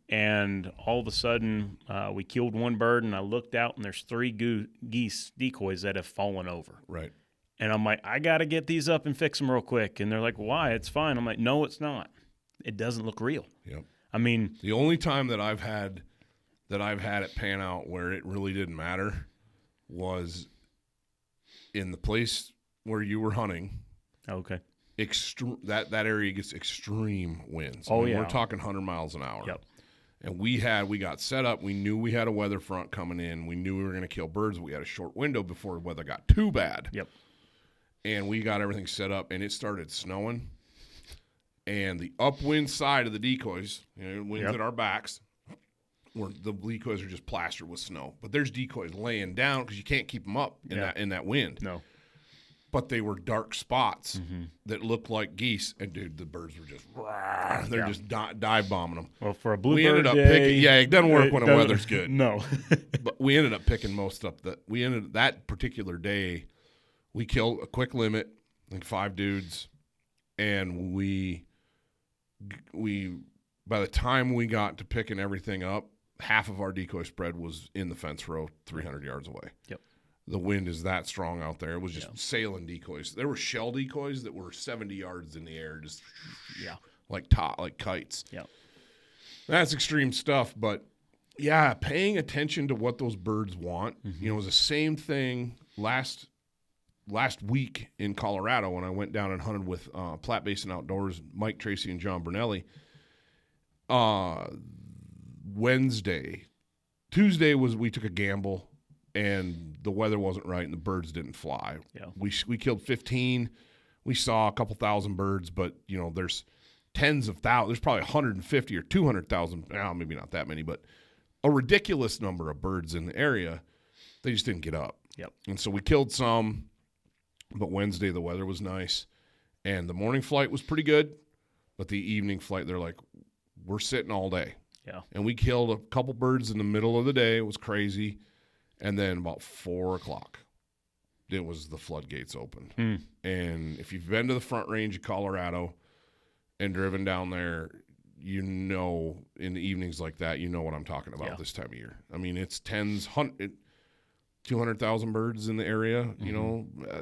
S3: And all of a sudden, we killed one bird, and I looked out, and there's 3 geese decoys that have fallen over.
S2: Right.
S3: And I'm like, I got to get these up and fix them real quick. And they're like, why? It's fine. I'm like, no, it's not. It doesn't look real.
S2: Yep.
S3: I mean,
S2: the only time that I've had it pan out where it really didn't matter was in the place where you were hunting.
S3: Okay.
S2: That area gets extreme winds.
S3: Oh, yeah.
S2: We're talking 100 miles an hour.
S3: Yep.
S2: And we got set up. We knew we had a weather front coming in. We knew we were going to kill birds. We had a short window before the weather got too bad.
S3: Yep.
S2: And we got everything set up, and it started snowing. And the upwind side of the decoys, winds at our backs, where the decoys are just plastered with snow. But there's decoys laying down because you can't keep them up in that wind.
S3: No.
S2: But they were dark spots that looked like geese. And, dude, the birds were just just dive bombing them.
S3: Well, for a bluebird
S2: we ended up
S3: day,
S2: picking. Yeah, it doesn't work when the weather's good.
S3: No.
S2: But we ended up picking most up. That particular day, we killed a quick limit, like 5 dudes. And we by the time we got to picking everything up, half of our decoy spread was in the fence row 300 yards away.
S3: Yep.
S2: The wind is that strong out there. It was just sailing decoys. There were shell decoys that were 70 yards in the air, just like kites.
S3: Yeah.
S2: That's extreme stuff, but paying attention to what those birds want. It was the same thing last week in Colorado when I went down and hunted with Platte Basin Outdoors, Mike Tracy and John Brunelli. Tuesday we took a gamble, and the weather wasn't right, and the birds didn't fly.
S3: Yeah.
S2: We killed 15. We saw a couple thousand birds, but there's tens of thousands. There's probably 150 or 200,000. Now maybe not that many, but a ridiculous number of birds in the area. They just didn't get up.
S3: Yep.
S2: And so we killed some. But Wednesday, the weather was nice, and the morning flight was pretty good. But the evening flight, they're like, we're sitting all day.
S3: Yeah. And
S2: we killed a couple birds in the middle of the day. It was crazy. And then about 4 o'clock, it was the floodgates opened. And if you've been to the Front Range of Colorado and driven down there, in the evenings like that, what I'm talking about this time of year. I mean, it's 200,000 birds in the area,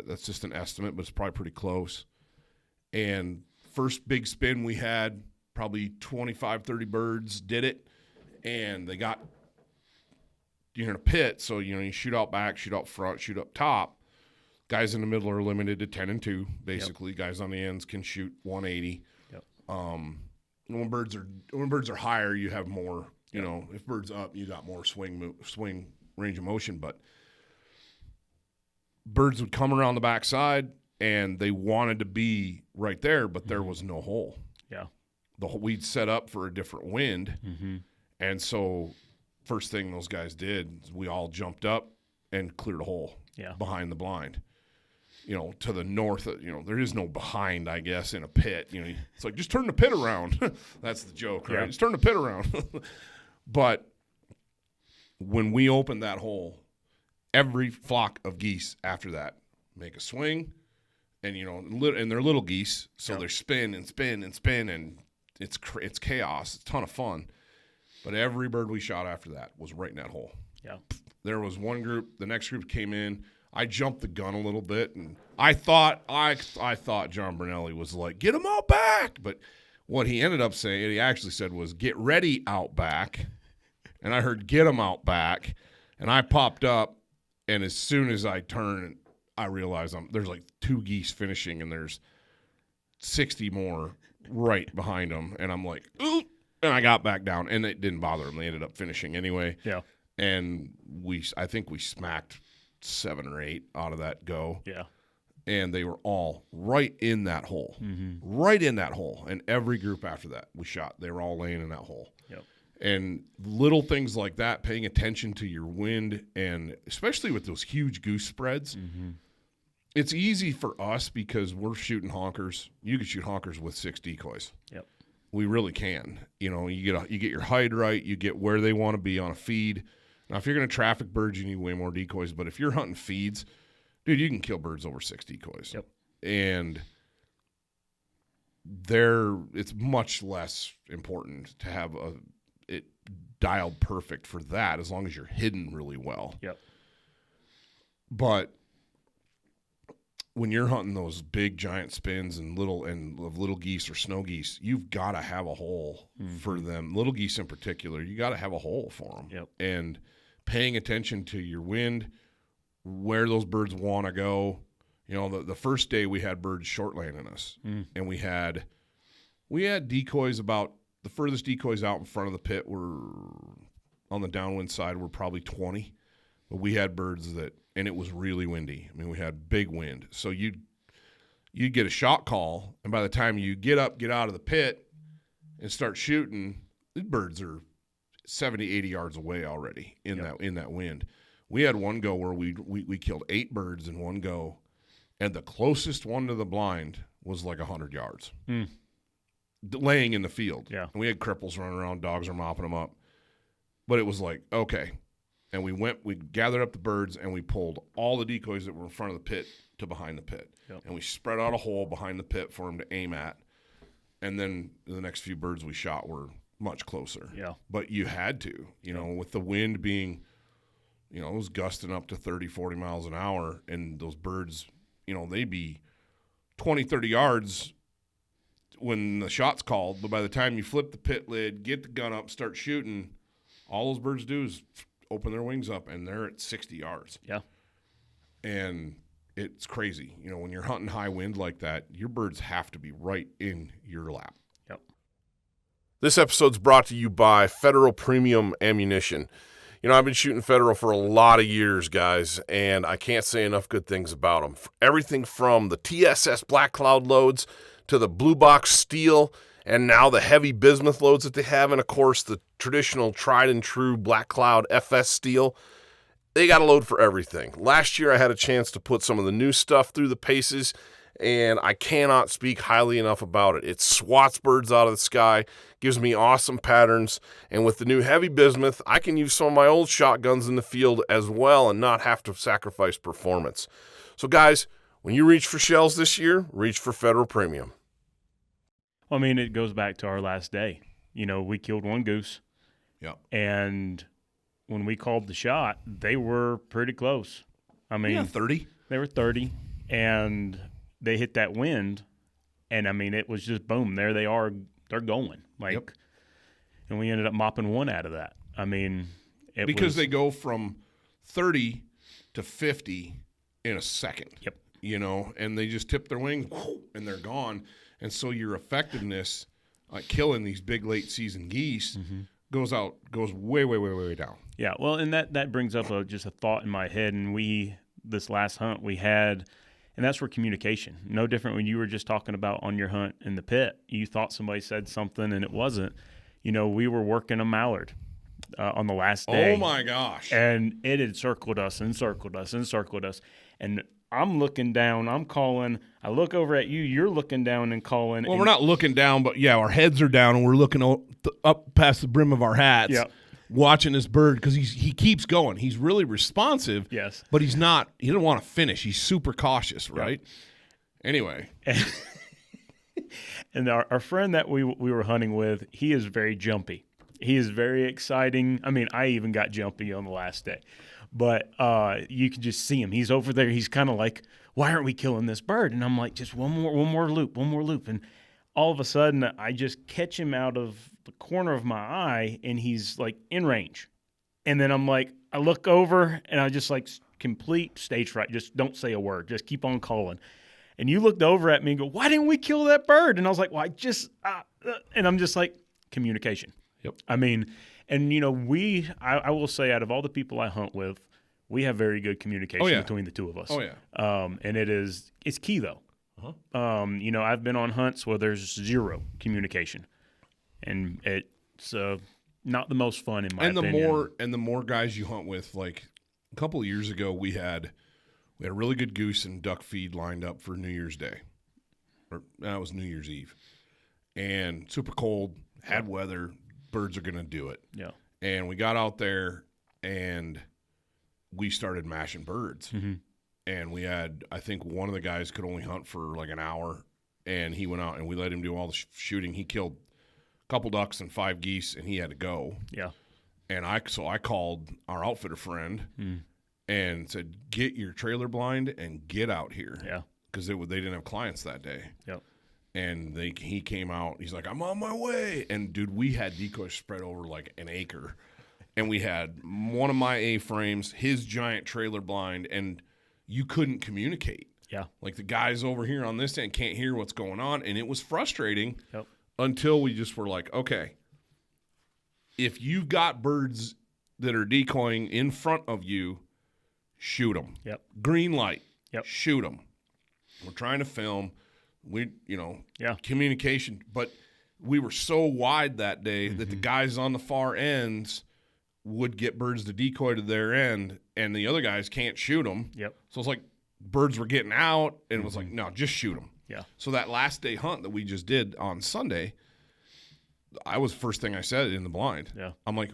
S2: that's just an estimate, but it's probably pretty close. And first big spin we had, probably 25, 30 birds did it, and they got, in a pit, so, you shoot out back, shoot out front, shoot up top. Guys in the middle are limited to 10 and 2, basically. Yep. Guys on the ends can shoot 180.
S3: Yep.
S2: When birds are higher, you have more, if birds up, you got more swing range of motion, but birds would come around the backside, and they wanted to be right there, but there was no hole.
S3: Yeah.
S2: We'd set up for a different wind, and so first thing those guys did, we all jumped up and cleared a hole
S3: Yeah.
S2: behind the blind. To the north, there is no behind, I guess, in a pit. It's like, just turn the pit around. That's the joke, right?
S3: Yeah.
S2: Just turn the pit around. But when we opened that hole, every flock of geese after that make a swing, and and they're little geese, so They spin and spin and spin, and it's chaos. It's a ton of fun. But every bird we shot after that was right in that hole.
S3: Yeah.
S2: There was one group. The next group came in. I jumped the gun a little bit, and I thought John Brunelli was like, get them out back. But what he ended up saying, he actually said, was get ready out back. And I heard get them out back, and I popped up, and as soon as I turned, I realized there's like 2 geese finishing, and there's 60 more right behind them, and I'm like, ooh, and I got back down, and it didn't bother them. They ended up finishing anyway.
S3: Yeah.
S2: And I think we smacked 7 or 8 out of that go.
S3: Yeah.
S2: And they were all right in that hole.
S3: Mm-hmm.
S2: Right in that hole. And every group after that we shot, they were all laying in that hole.
S3: Yep.
S2: And little things like that, paying attention to your wind, and especially with those huge goose spreads, it's easy for us because we're shooting honkers. You can shoot honkers with 6 decoys.
S3: Yep. We
S2: really can. You get your height right, you get where they want to be on a feed. Now, if you're going to traffic birds, you need way more decoys. But if you're hunting feeds, dude, you can kill birds over 6 decoys.
S3: Yep.
S2: And it's much less important to have it dialed perfect for that, as long as you're hidden really well.
S3: Yep.
S2: But when you're hunting those big giant spins and little geese or snow geese, you've got to have a hole for them. Little geese in particular, you got to have a hole for them.
S3: Yep.
S2: And paying attention to your wind, where those birds want to go. The first day we had birds short landing us, and we had decoys about the furthest decoys out in front of the pit were on the downwind side were probably 20, but we had birds and it was really windy. I mean, we had big wind, so you'd get a shot call, and by the time you get out of the pit and start shooting, the birds are 70, 80 yards away already in that wind. We had one go where we killed 8 birds in one go, and the closest one to the blind was like 100 yards, laying in the field.
S3: Yeah.
S2: And we had cripples running around, dogs are mopping them up. But it was like, okay. And we gathered up the birds, and we pulled all the decoys that were in front of the pit to behind the pit.
S3: Yep. And
S2: we spread out a hole behind the pit for them to aim at. And then the next few birds we shot were much closer.
S3: Yeah.
S2: But you had to, with the wind being, it was gusting up to 30, 40 miles an hour, and those birds, they'd be 20, 30 yards when the shot's called. But by the time you flip the pit lid, get the gun up, start shooting, all those birds do is open their wings up, and they're at 60 yards.
S3: Yeah.
S2: And it's crazy. When you're hunting high wind like that, your birds have to be right in your lap.
S3: Yep.
S2: This episode's brought to you by Federal Premium Ammunition. I've been shooting Federal for a lot of years, guys, and I can't say enough good things about them. Everything from the TSS Black Cloud loads to the Blue Box Steel, and now the heavy bismuth loads that they have, and, of course, the traditional tried-and-true Black Cloud FS Steel. They got a load for everything. Last year I had a chance to put some of the new stuff through the paces, and I cannot speak highly enough about it. It swats birds out of the sky, gives me awesome patterns, and with the new heavy bismuth, I can use some of my old shotguns in the field as well and not have to sacrifice performance. So, guys, when you reach for shells this year, reach for Federal Premium.
S3: Well, I mean, it goes back to our last day. We killed one goose.
S2: Yep.
S3: And when we called the shot, they were pretty close. I mean,
S2: 30.
S3: They were 30, and they hit that wind, and, I mean, it was just boom. There they are. They're going. And we ended up mopping one out of that. I mean,
S2: because they go from 30 to 50 in a second.
S3: Yep.
S2: And they just tip their wings, and they're gone. And so your effectiveness killing these big late season geese goes way, way, way, way down.
S3: Yeah, well, and that brings up just a thought in my head. And this last hunt we had, and that's where communication. No different when you were just talking about on your hunt in the pit. You thought somebody said something and it wasn't. We were working a mallard. on the last day.
S2: Oh, my gosh.
S3: And it had circled us and circled us and circled us. And I'm looking down. I'm calling. I look over at you. You're looking down and calling.
S2: Well, we're not looking down, but, yeah, our heads are down, and we're looking up past the brim of our hats.
S3: Yep.
S2: Watching this bird because he keeps going. He's really responsive.
S3: Yes.
S2: But he's not. He doesn't want to finish. He's super cautious, right? Yep. Anyway.
S3: And our friend that we were hunting with, he is very jumpy. He is very exciting. I mean, I even got jumpy on the last day. But you can just see him. He's over there. He's kind of like, why aren't we killing this bird? And I'm like, just one more loop. And all of a sudden, I just catch him out of the corner of my eye, and he's like in range. And then I'm like, I look over, and I just like complete stage fright. Just don't say a word. Just keep on calling. And you looked over at me and go, why didn't we kill that bird? And I was like, well, and I'm just like, communication.
S2: Yep.
S3: I mean, and I will say, out of all the people I hunt with, we have very good communication between the two of us.
S2: Oh yeah.
S3: And it's key though. Uh-huh. I've been on hunts where there's zero communication, and it's not the most fun in my opinion.
S2: And the more guys you hunt with, like a couple of years ago, we had a really good goose and duck feed lined up for New Year's Day, or that was New Year's Eve, and super cold, had weather, birds are gonna do it.
S3: Yeah.
S2: And we got out there and we started mashing birds.
S3: Mm-hmm.
S2: And we had, I think one of the guys could only hunt for like an hour, and he went out and we let him do all the shooting. He killed a couple ducks and 5 geese, and he had to go.
S3: Yeah.
S2: And I called our outfitter friend and said, get your trailer blind and get out here.
S3: Yeah. Because
S2: they didn't have clients that day.
S3: Yep.
S2: And he came out. He's like, I'm on my way. And, dude, we had decoys spread over like an acre. And we had one of my A-frames, his giant trailer blind, and you couldn't communicate.
S3: Yeah.
S2: Like the guys over here on this end can't hear what's going on. And it was frustrating until we just were like, okay, if you've got birds that are decoying in front of you, shoot them.
S3: Yep.
S2: Green light.
S3: Yep.
S2: Shoot them. We're trying to film. Communication. But we were so wide that day that the guys on the far ends would get birds to decoy to their end, and the other guys can't shoot them.
S3: Yep.
S2: So it's like birds were getting out, and it was like, no, just shoot them.
S3: Yeah.
S2: So that last day hunt that we just did on Sunday, I was first thing I said in the blind.
S3: Yeah.
S2: I'm like,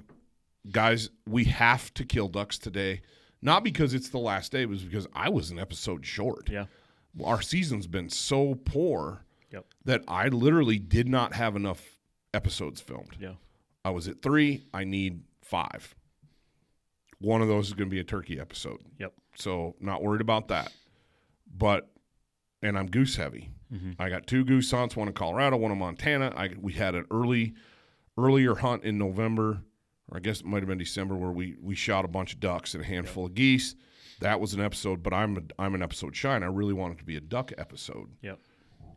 S2: guys, we have to kill ducks today. Not because it's the last day, it was because I was an episode short.
S3: Yeah.
S2: Our season's been so poor that I literally did not have enough episodes filmed.
S3: Yeah.
S2: I was at 3. I need 5. One of those is going to be a turkey episode.
S3: Yep.
S2: So not worried about that. And I'm goose heavy.
S3: Mm-hmm.
S2: I got 2 goose hunts, one in Colorado, one in Montana. We had an earlier hunt in November, or I guess it might have been December, where we shot a bunch of ducks and a handful of geese. That was an episode, but I'm an episode shy, and I really want it to be a duck episode.
S3: Yep.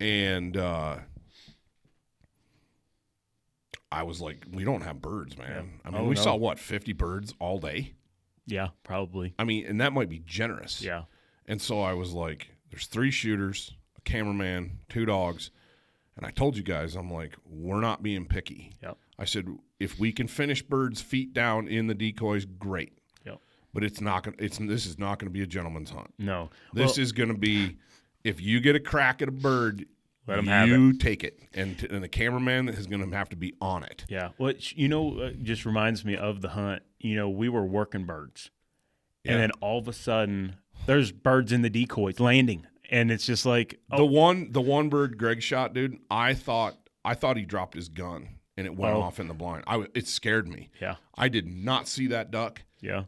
S2: And I was like, we don't have birds, man.
S3: Yeah.
S2: I mean, we saw, 50 birds all day?
S3: Yeah, probably.
S2: I mean, and that might be generous.
S3: Yeah.
S2: And so I was like, there's 3 shooters, a cameraman, 2 dogs. And I told you guys, I'm like, we're not being picky.
S3: Yep.
S2: I said, if we can finish birds feet down in the decoys, great.
S3: Yep.
S2: But this is not going to be a gentleman's hunt.
S3: No.
S2: This is going to be, if you get a crack at a bird,
S3: let them have
S2: you
S3: it.
S2: take it. And the cameraman is going to have to be on it.
S3: Yeah. Which, just reminds me of the hunt. We were working birds. Yeah. And then all of a sudden, there's birds in the decoys landing. And it's just like
S2: the one bird Greg shot, dude. I thought he dropped his gun and it went off in the blind. It scared me.
S3: Yeah,
S2: I did not see that duck.
S3: Yeah,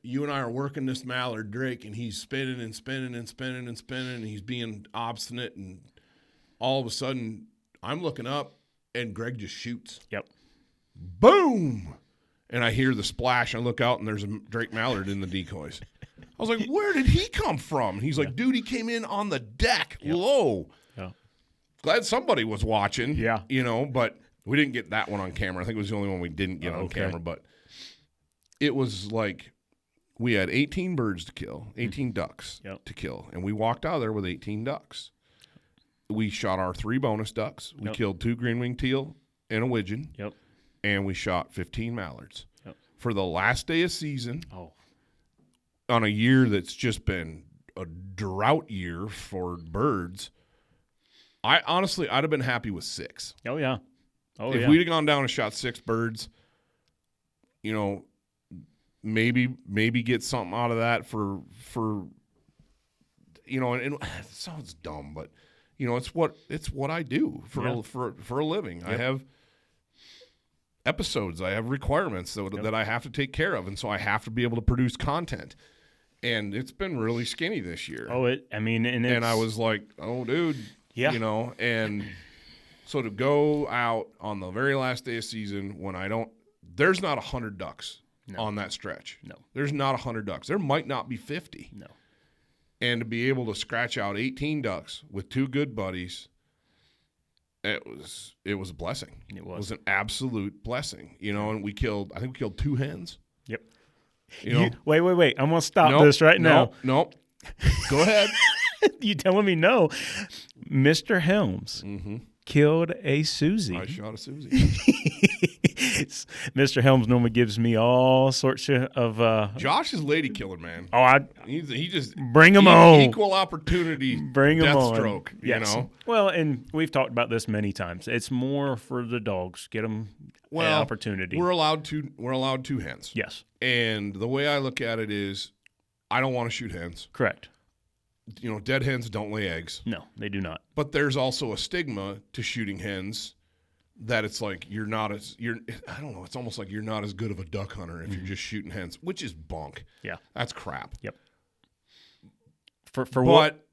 S2: you and I are working this mallard Drake, and he's spinning and spinning and spinning and spinning, and he's being obstinate. And all of a sudden, I'm looking up, and Greg just shoots.
S3: Yep.
S2: Boom! And I hear the splash. I look out, and there's a Drake mallard in the decoys. I was like, where did he come from? And he's like, dude, he came in on the deck, low.
S3: Yeah.
S2: Glad somebody was watching.
S3: Yeah.
S2: But we didn't get that one on camera. I think it was the only one we didn't get on camera. But it was like we had 18 birds to kill, 18 ducks to kill. And we walked out of there with 18 ducks. We shot our 3 bonus ducks. We killed 2 green-winged teal and a widgeon.
S3: Yep.
S2: And we shot 15 mallards.
S3: Yep.
S2: for the last day of season
S3: Oh,
S2: on a year that's just been a drought year for birds, I'd have been happy with 6.
S3: oh yeah. Oh,
S2: If
S3: yeah.
S2: we'd have gone down and shot 6 birds, maybe get something out of that for and it sounds dumb, but it's what I do for a living.
S3: Yep.
S2: I have episodes, I have requirements that I have to take care of, and so I have to be able to produce content. And it's been really skinny this year.
S3: Oh, and
S2: I was like, oh, dude,
S3: yeah,
S2: and so to go out on the very last day of season when there's not 100 ducks on that stretch.
S3: No.
S2: There's not 100 ducks. There might not be 50.
S3: No.
S2: And to be able to scratch out 18 ducks with 2 good buddies, it was a blessing.
S3: It
S2: It was an absolute blessing. And I think we killed 2 hens.
S3: Yep.
S2: Wait.
S3: I'm going to stop this right now.
S2: Nope. Go ahead.
S3: You telling me no? Mr. Helms killed a Susie.
S2: I shot a Susie.
S3: Mr. Helms normally gives me all sorts of.
S2: Josh is lady killer, man.
S3: Oh,
S2: he just
S3: bring him on.
S2: Equal opportunity.
S3: Bring him on.
S2: Deathstroke.
S3: Yes. Well, and we've talked about this many times. It's more for the dogs. Get them an opportunity.
S2: We're allowed 2 hens.
S3: Yes.
S2: And the way I look at it is, I don't want to shoot hens.
S3: Correct.
S2: Dead hens don't lay eggs.
S3: No, they do not.
S2: But there's also a stigma to shooting hens that it's like I don't know, it's almost like you're not as good of a duck hunter if you're just shooting hens, which is bunk.
S3: Yeah.
S2: That's crap.
S3: Yep.
S2: But what?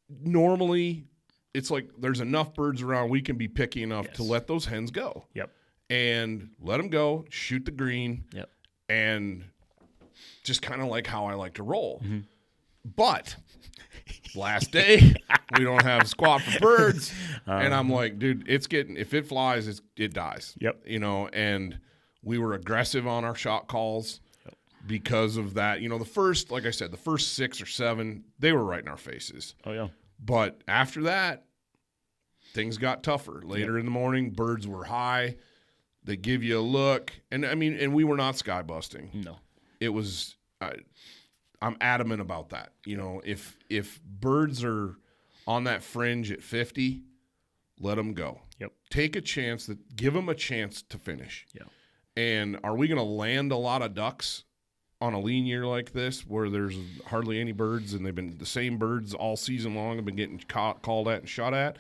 S2: Normally it's like there's enough birds around we can be picky enough to let those hens go.
S3: Yep.
S2: And let them go, shoot the green.
S3: Yep.
S2: And just kind of like how I like to roll.
S3: Mm-hmm.
S2: But last day, we don't have squat for birds. And I'm like, dude, if it flies, it dies.
S3: Yep.
S2: And we were aggressive on our shot calls because of that. Like I said, the first 6 or 7, they were right in our faces.
S3: Oh, yeah.
S2: But after that, things got tougher. Later in the morning, birds were high. They give you a look. And we were not sky busting.
S3: No.
S2: It was I'm adamant about that. If birds are on that fringe at 50, let them go.
S3: Yep.
S2: Take a chance, give them a chance to finish.
S3: Yeah.
S2: And are we going to land a lot of ducks on a lean year like this where there's hardly any birds and they've been the same birds all season long have been getting called at and shot at?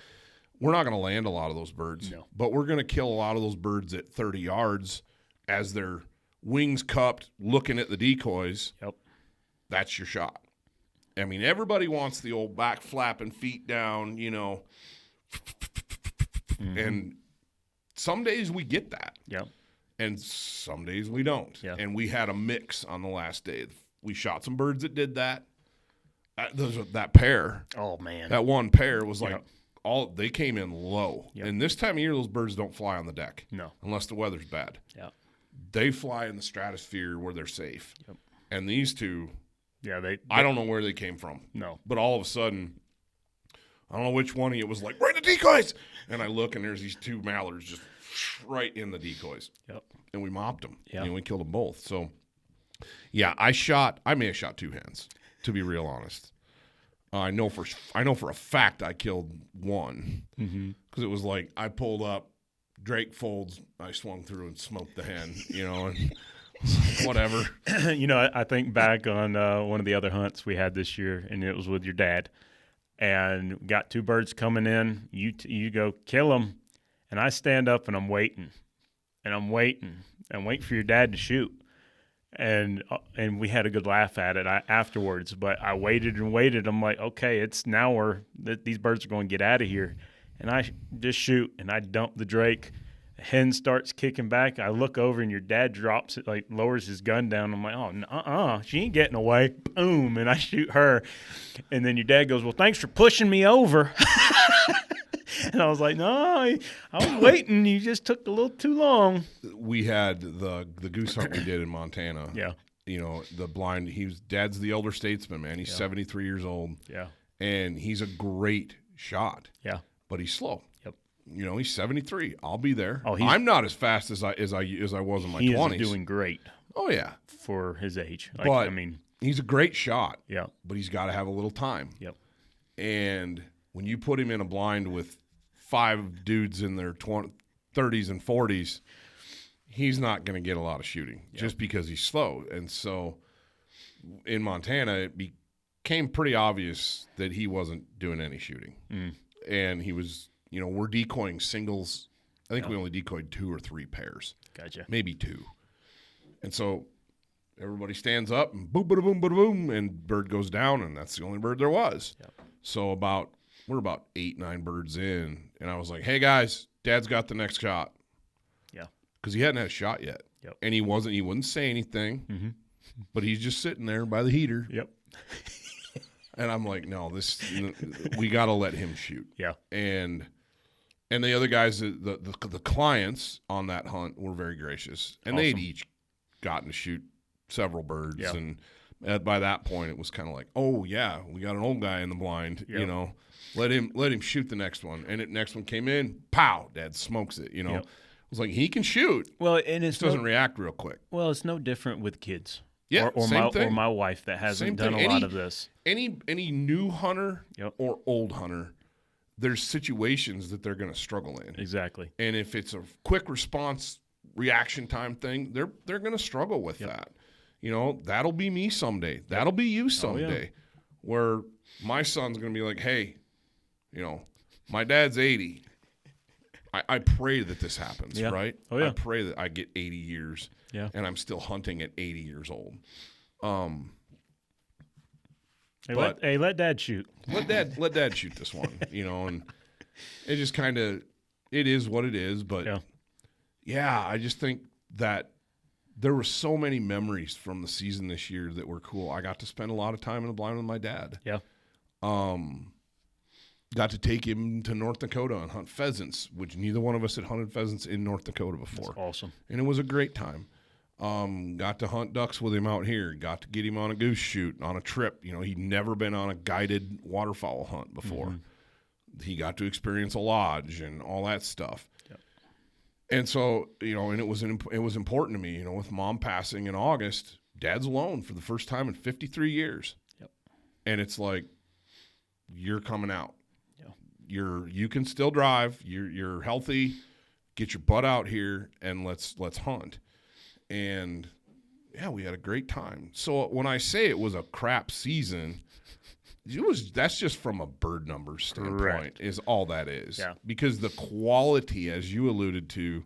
S2: We're not going to land a lot of those birds.
S3: No.
S2: But we're going to kill a lot of those birds at 30 yards as they're wings cupped, looking at the decoys.
S3: Yep.
S2: That's your shot. Everybody wants the old back flapping feet down, And some days we get that.
S3: Yep.
S2: And some days we don't.
S3: Yeah.
S2: And we had a mix on the last day. We shot some birds that did that. That pair.
S3: Oh, man.
S2: That one pair was like
S3: Yep.
S2: they came in low.
S3: Yep.
S2: And this time of year, those birds don't fly on the deck.
S3: No.
S2: Unless the weather's bad.
S3: Yeah.
S2: They fly in the stratosphere where they're safe.
S3: Yep.
S2: And these two,
S3: I
S2: don't know where they came from.
S3: No.
S2: But all of a sudden, I don't know which one of you was like, right in the decoys. And I look, and there's these 2 mallards just right in the decoys.
S3: Yep.
S2: And we mopped them.
S3: Yeah.
S2: We killed them both. So, yeah, I may have shot 2 hens, to be real honest. I know for a fact I killed one because it was like I pulled up, Drake folds, I swung through and smoked the hen, and whatever.
S3: I think back on one of the other hunts we had this year, and it was with your dad, and got 2 birds coming in. You go kill them, and I stand up and I'm waiting, and wait for your dad to shoot. And we had a good laugh at it afterwards. But I waited and waited. I'm like, okay, it's now these birds are going to get out of here. And I just shoot, and I dump the drake. The hen starts kicking back. I look over, and your dad drops it, like lowers his gun down. I'm like, oh, she ain't getting away. Boom, and I shoot her. And then your dad goes, well, thanks for pushing me over. And I was like, no, I was waiting. You just took a little too long.
S2: We had the goose hunt we did in Montana.
S3: Yeah.
S2: The blind, Dad's the elder statesman, man. He's 73 years old.
S3: Yeah.
S2: And he's a great shot.
S3: Yeah.
S2: But he's slow.
S3: Yep.
S2: He's 73. I'll be there.
S3: Oh,
S2: I'm not as fast as I was in my 20s.
S3: He is doing great.
S2: Oh, yeah.
S3: for his age. Like,
S2: But
S3: I mean,
S2: he's a great shot.
S3: yeah.
S2: But he's got to have a little time.
S3: Yep.
S2: And when you put him in a blind with 5 dudes in their 30s and 40s, he's not going to get a lot of shooting just because he's slow. And so in Montana, it became pretty obvious that he wasn't doing any shooting. And he was, we're decoying singles. I think we only decoyed 2 or 3 pairs.
S3: Gotcha.
S2: Maybe 2. And so everybody stands up and boom, bada boom, bada boom, and bird goes down, and that's the only bird there was. Yep. So we're about 8, 9 birds in, and I was like, hey, guys, Dad's got the next shot. Yeah. Because he hadn't had a shot yet. Yep. And he wouldn't say anything, but he's just sitting there by the heater.
S3: Yep.
S2: And I'm like, no, we got to let him shoot. Yeah. And the other guys, the clients on that hunt were very gracious, and they'd each gotten to shoot several birds, and by that point it was kind of like, oh yeah, we got an old guy in the blind, let him shoot the next one, and the next one came in, pow, Dad smokes it, It was like, he can shoot.
S3: Well, and it
S2: doesn't react real quick.
S3: Well, it's no different with kids.
S2: Yeah,
S3: or my wife that hasn't done a lot of this.
S2: Any new hunter or old hunter, there's situations that they're going to struggle in.
S3: Exactly.
S2: And if it's a quick response reaction time thing, they're going to struggle with that. That'll be me someday. That'll be you someday. Where my son's going to be like, hey, my dad's 80. I pray that this happens, right? Oh, yeah. I pray that I get 80 years and I'm still hunting at 80 years old.
S3: Let Dad shoot.
S2: Let Dad shoot this one, and it just kind of, it is what it is. But I just think that there were so many memories from the season this year that were cool. I got to spend a lot of time in the blind with my dad. Yeah. Got to take him to North Dakota and hunt pheasants, which neither one of us had hunted pheasants in North Dakota before.
S3: That's awesome.
S2: And it was a great time. Got to hunt ducks with him out here. Got to get him on a goose shoot on a trip. He'd never been on a guided waterfowl hunt before. He got to experience a lodge and all that stuff. Yep. And so, and it was important to me, with Mom passing in August, Dad's alone for the first time in 53 years. Yep. And it's like, you're coming out. You can still drive. You're healthy. Get your butt out here and let's hunt. And we had a great time. So when I say it was a crap season, that's just from a bird numbers standpoint. Correct. Is all that is. Yeah. Because the quality, as you alluded to,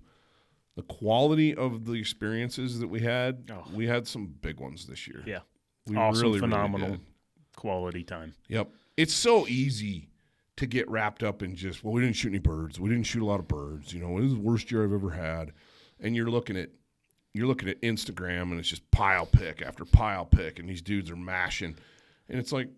S2: the quality of the experiences that we had some big ones this year. Yeah.
S3: We awesome, phenomenal really quality time.
S2: Yep. It's so easy to get wrapped up in just, we didn't shoot any birds. We didn't shoot a lot of birds. It was the worst year I've ever had. And you're looking at Instagram and it's just pile pick after pile pick, and these dudes are mashing. And it's like,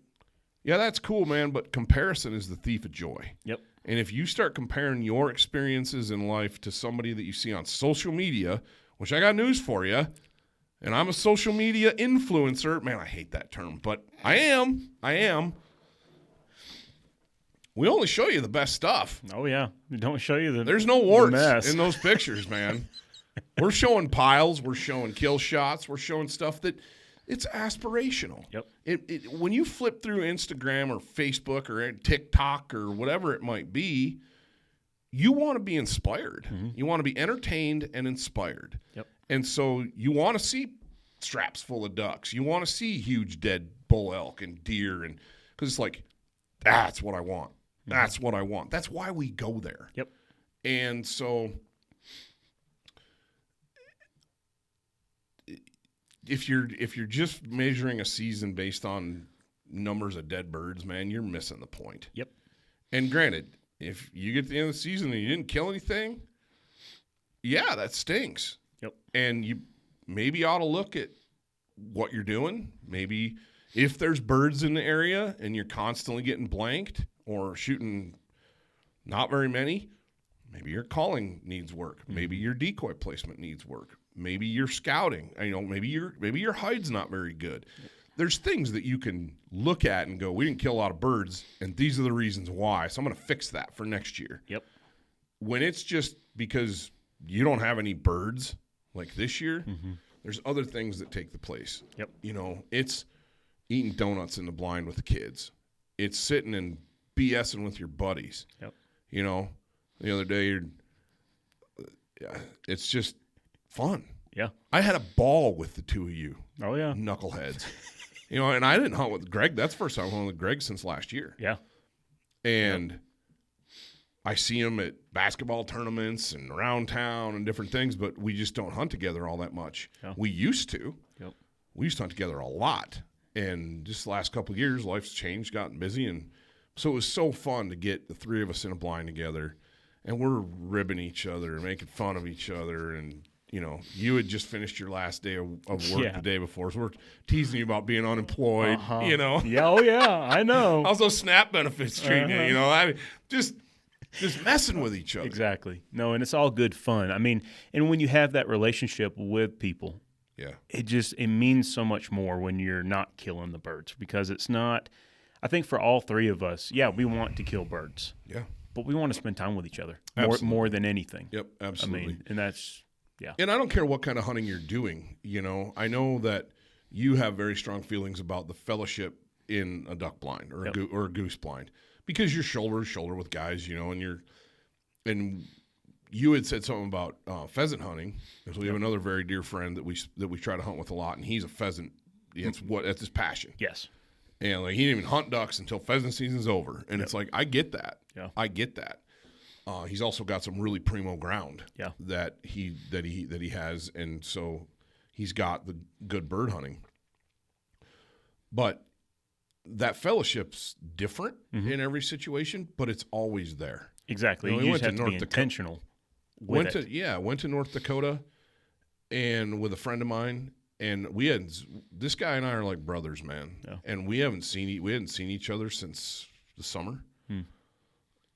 S2: yeah, that's cool, man, but comparison is the thief of joy. Yep. And if you start comparing your experiences in life to somebody that you see on social media, which I got news for you, and I'm a social media influencer. Man, I hate that term, but I am. We only show you the best stuff.
S3: Oh, yeah. We don't show you
S2: There's no warts in those pictures, man. We're showing piles. We're showing kill shots. We're showing stuff that it's aspirational. Yep. When you flip through Instagram or Facebook or TikTok or whatever it might be, you want to be inspired. Mm-hmm. You want to be entertained and inspired. Yep. And so you want to see straps full of ducks. You want to see huge dead bull elk and deer, and because it's like, that's what I want. That's what I want. That's why we go there. Yep. And so if you're just measuring a season based on numbers of dead birds, man, you're missing the point. Yep. And granted, if you get to the end of the season and you didn't kill anything, yeah, that stinks. Yep. And you maybe ought to look at what you're doing. Maybe if there's birds in the area and you're constantly getting blanked or shooting not very many, maybe your calling needs work. Maybe your decoy placement needs work. Maybe your scouting, maybe your hide's not very good. There's things that you can look at and go, we didn't kill a lot of birds, and these are the reasons why. So I'm going to fix that for next year. Yep. When it's just because you don't have any birds like this year, There's other things that take the place.
S3: Yep.
S2: It's eating donuts in the blind with the kids. It's sitting and BSing with your buddies.
S3: Yep.
S2: The other day, it's just fun.
S3: Yeah.
S2: I had a ball with the two of you.
S3: Oh, yeah.
S2: Knuckleheads. And I didn't hunt with Greg. That's the first time I hunted with Greg since last year.
S3: Yeah.
S2: And I see him at basketball tournaments and around town and different things, but we just don't hunt together all that much.
S3: Yeah.
S2: We used to.
S3: Yep.
S2: We used to hunt together a lot. And just the last couple of years, life's changed, gotten busy. And so it was so fun to get the three of us in a blind together. And we're ribbing each other and making fun of each other. And, you had just finished your last day of work the day before. So we're teasing you about being unemployed,
S3: Yeah, oh, yeah, I know.
S2: Also, SNAP benefits treating you, just messing with each other.
S3: Exactly. No, and it's all good fun. I mean, and when you have that relationship with people, it means so much more when you're not killing the birds, because it's not, I think for all three of us, we want to kill birds.
S2: Yeah.
S3: But we want to spend time with each other more than anything.
S2: Yep, absolutely.
S3: And that's,
S2: And I don't care what kind of hunting you're doing. I know that you have very strong feelings about the fellowship in a duck blind or a goose blind, because you're shoulder to shoulder with guys, and you had said something about pheasant hunting. Because we have another very dear friend that we try to hunt with a lot, and he's a pheasant. That's his passion.
S3: Yes.
S2: And he didn't even hunt ducks until pheasant season's over. And it's like, I get that.
S3: Yeah.
S2: I get that. He's also got some really primo ground that he has, and so he's got the good bird hunting. But that fellowship's different in every situation, but it's always there.
S3: Exactly. You just have to be intentional with it.
S2: Went to North Dakota and with a friend of mine, and this guy and I are like brothers, man. Yeah. And we hadn't seen each other since the summer.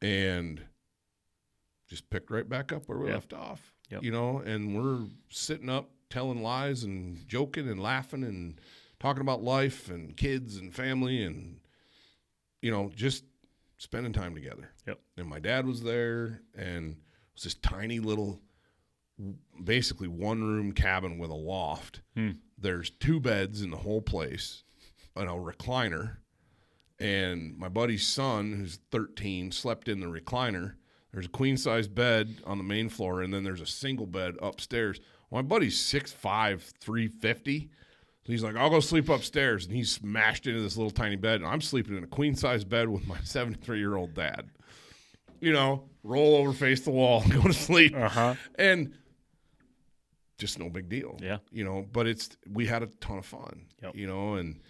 S2: And just picked right back up where we left off. Yep. And we're sitting up telling lies and joking and laughing and talking about life and kids and family and just spending time together.
S3: Yep.
S2: And my dad was there, and it was this tiny little, basically one-room cabin with a loft. There's 2 beds in the whole place and a recliner. And my buddy's son, who's 13, slept in the recliner. There's a queen-size bed on the main floor, and then there's a single bed upstairs. My buddy's 6'5", 350. So he's like, I'll go sleep upstairs. And he's smashed into this little tiny bed. And I'm sleeping in a queen-size bed with my 73-year-old dad. Roll over, face the wall, go to sleep. And just no big deal.
S3: Yeah.
S2: But we had a ton of fun,
S3: Yep.
S2: And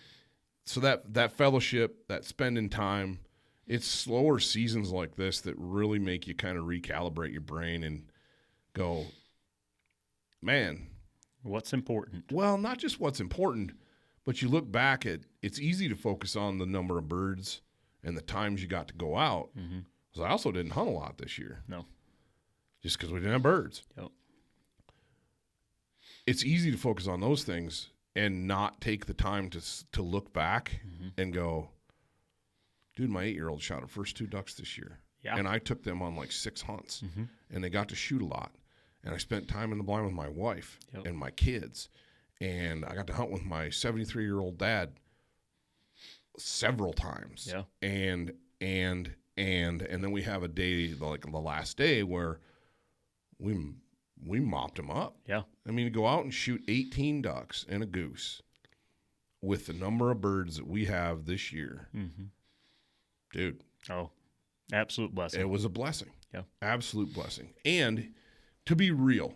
S2: so that fellowship, that spending time, it's slower seasons like this that really make you kind of recalibrate your brain and go, man.
S3: What's important?
S2: Well, not just what's important, but you look back at, it's easy to focus on the number of birds and the times you got to go out. Because I also didn't hunt a lot this year.
S3: No.
S2: Just because we didn't have birds.
S3: Yep.
S2: It's easy to focus on those things and not take the time to look back and go, dude, my 8-year-old shot her first 2 ducks this year.
S3: Yeah.
S2: And I took them on like 6 hunts. And they got to shoot a lot. And I spent time in the blind with my wife and my kids. And I got to hunt with my 73-year-old dad several times.
S3: Yeah.
S2: And then we have a day, like the last day, where we mopped them up.
S3: Yeah.
S2: I mean, to go out and shoot 18 ducks and a goose with the number of birds that we have this year, dude.
S3: Oh, absolute blessing.
S2: It was a blessing.
S3: Yeah.
S2: Absolute blessing. And to be real,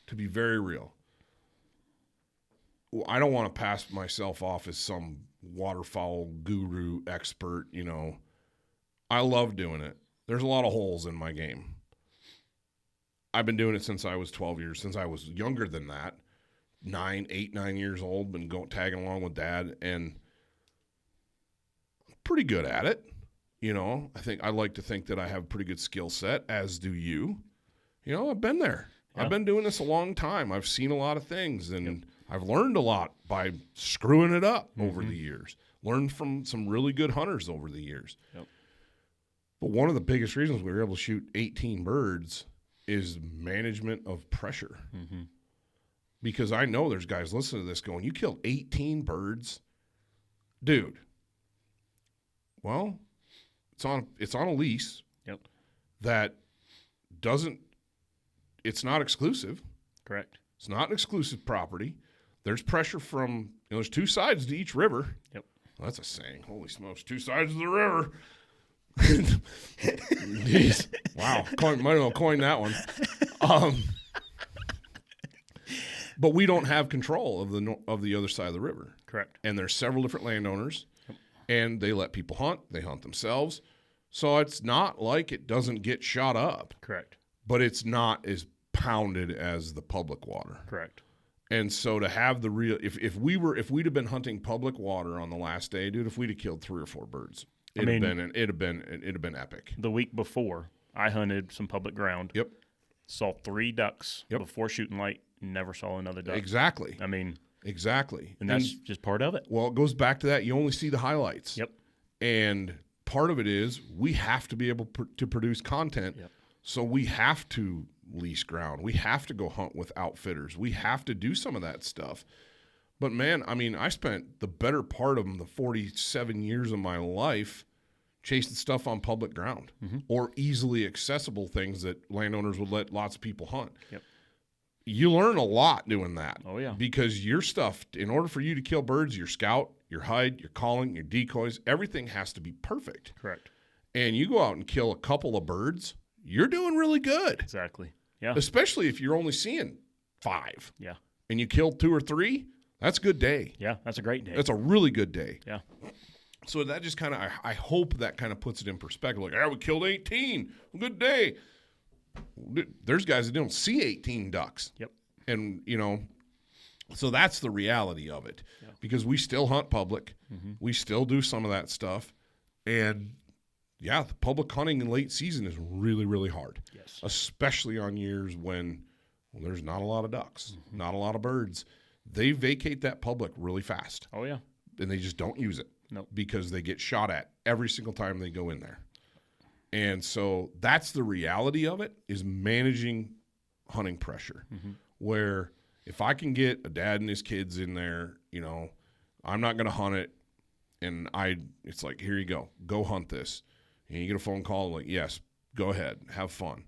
S2: to be very real, I don't want to pass myself off as some waterfowl guru expert, I love doing it. There's a lot of holes in my game. I've been doing it since I was 12 years, since I was younger than that, 9 years old, been tagging along with Dad, and I'm pretty good at it. I like to think that I have a pretty good skill set, as do you. I've been there. Yeah. I've been doing this a long time. I've seen a lot of things, and I've learned a lot by screwing it up over the years. Learned from some really good hunters over the years.
S3: Yep.
S2: But one of the biggest reasons we were able to shoot 18 birds is management of pressure. because I know there's guys listening to this going, you killed 18 birds? Dude. Well, it's on a lease.
S3: Yep.
S2: That doesn't, it's not exclusive.
S3: Correct.
S2: It's not an exclusive property. There's pressure from, there's two sides to each river.
S3: Yep.
S2: Well, that's a saying. Holy smokes, two sides of the river. Jeez. Wow. Might as well coin that one. But we don't have control of the other side of the river.
S3: Correct.
S2: And there's several different landowners, and they let people hunt. They hunt themselves. So it's not like it doesn't get shot up.
S3: Correct.
S2: But it's not as pounded as the public water.
S3: Correct.
S2: And so to have the real, if we'd have been hunting public water on the last day, dude, if we'd have killed 3 or 4 birds, it'd have been epic.
S3: The week before, I hunted some public ground.
S2: Yep.
S3: Saw 3 ducks before shooting light. Never saw another duck.
S2: Exactly.
S3: I mean,
S2: exactly.
S3: And that's just part of it.
S2: Well, it goes back to that. You only see the highlights.
S3: Yep.
S2: And part of it is we have to be able to produce content.
S3: Yep.
S2: So we have to lease ground. We have to go hunt with outfitters. We have to do some of that stuff. But, man, I mean, I spent the better part of the 47 years of my life chasing stuff on public ground or easily accessible things that landowners would let lots of people hunt.
S3: Yep.
S2: You learn a lot doing that.
S3: Oh, yeah.
S2: Because your stuff, in order for you to kill birds, your scout, your hide, your calling, your decoys, everything has to be perfect.
S3: Correct.
S2: And you go out and kill a couple of birds, you're doing really good.
S3: Exactly. Yeah.
S2: Especially if you're only seeing 5.
S3: Yeah.
S2: And you kill 2 or 3, that's a good day.
S3: Yeah, that's a great day.
S2: That's a really good day.
S3: Yeah.
S2: So that just kind of, I hope that kind of puts it in perspective. Like, we killed 18. Good day. There's guys that don't see 18 ducks.
S3: Yep.
S2: And, so that's the reality of it.
S3: Yeah.
S2: Because we still hunt public. We still do some of that stuff. And, yeah, the public hunting in late season is really, really hard.
S3: Yes.
S2: Especially on years when there's not a lot of ducks, not a lot of birds. They vacate that public really fast.
S3: Oh, yeah.
S2: And they just don't use it.
S3: Nope.
S2: Because they get shot at every single time they go in there. And so that's the reality of it, is managing hunting pressure. Where if I can get a dad and his kids in there, I'm not going to hunt it. And it's like, here you go hunt this. And you get a phone call like, yes, go ahead, have fun.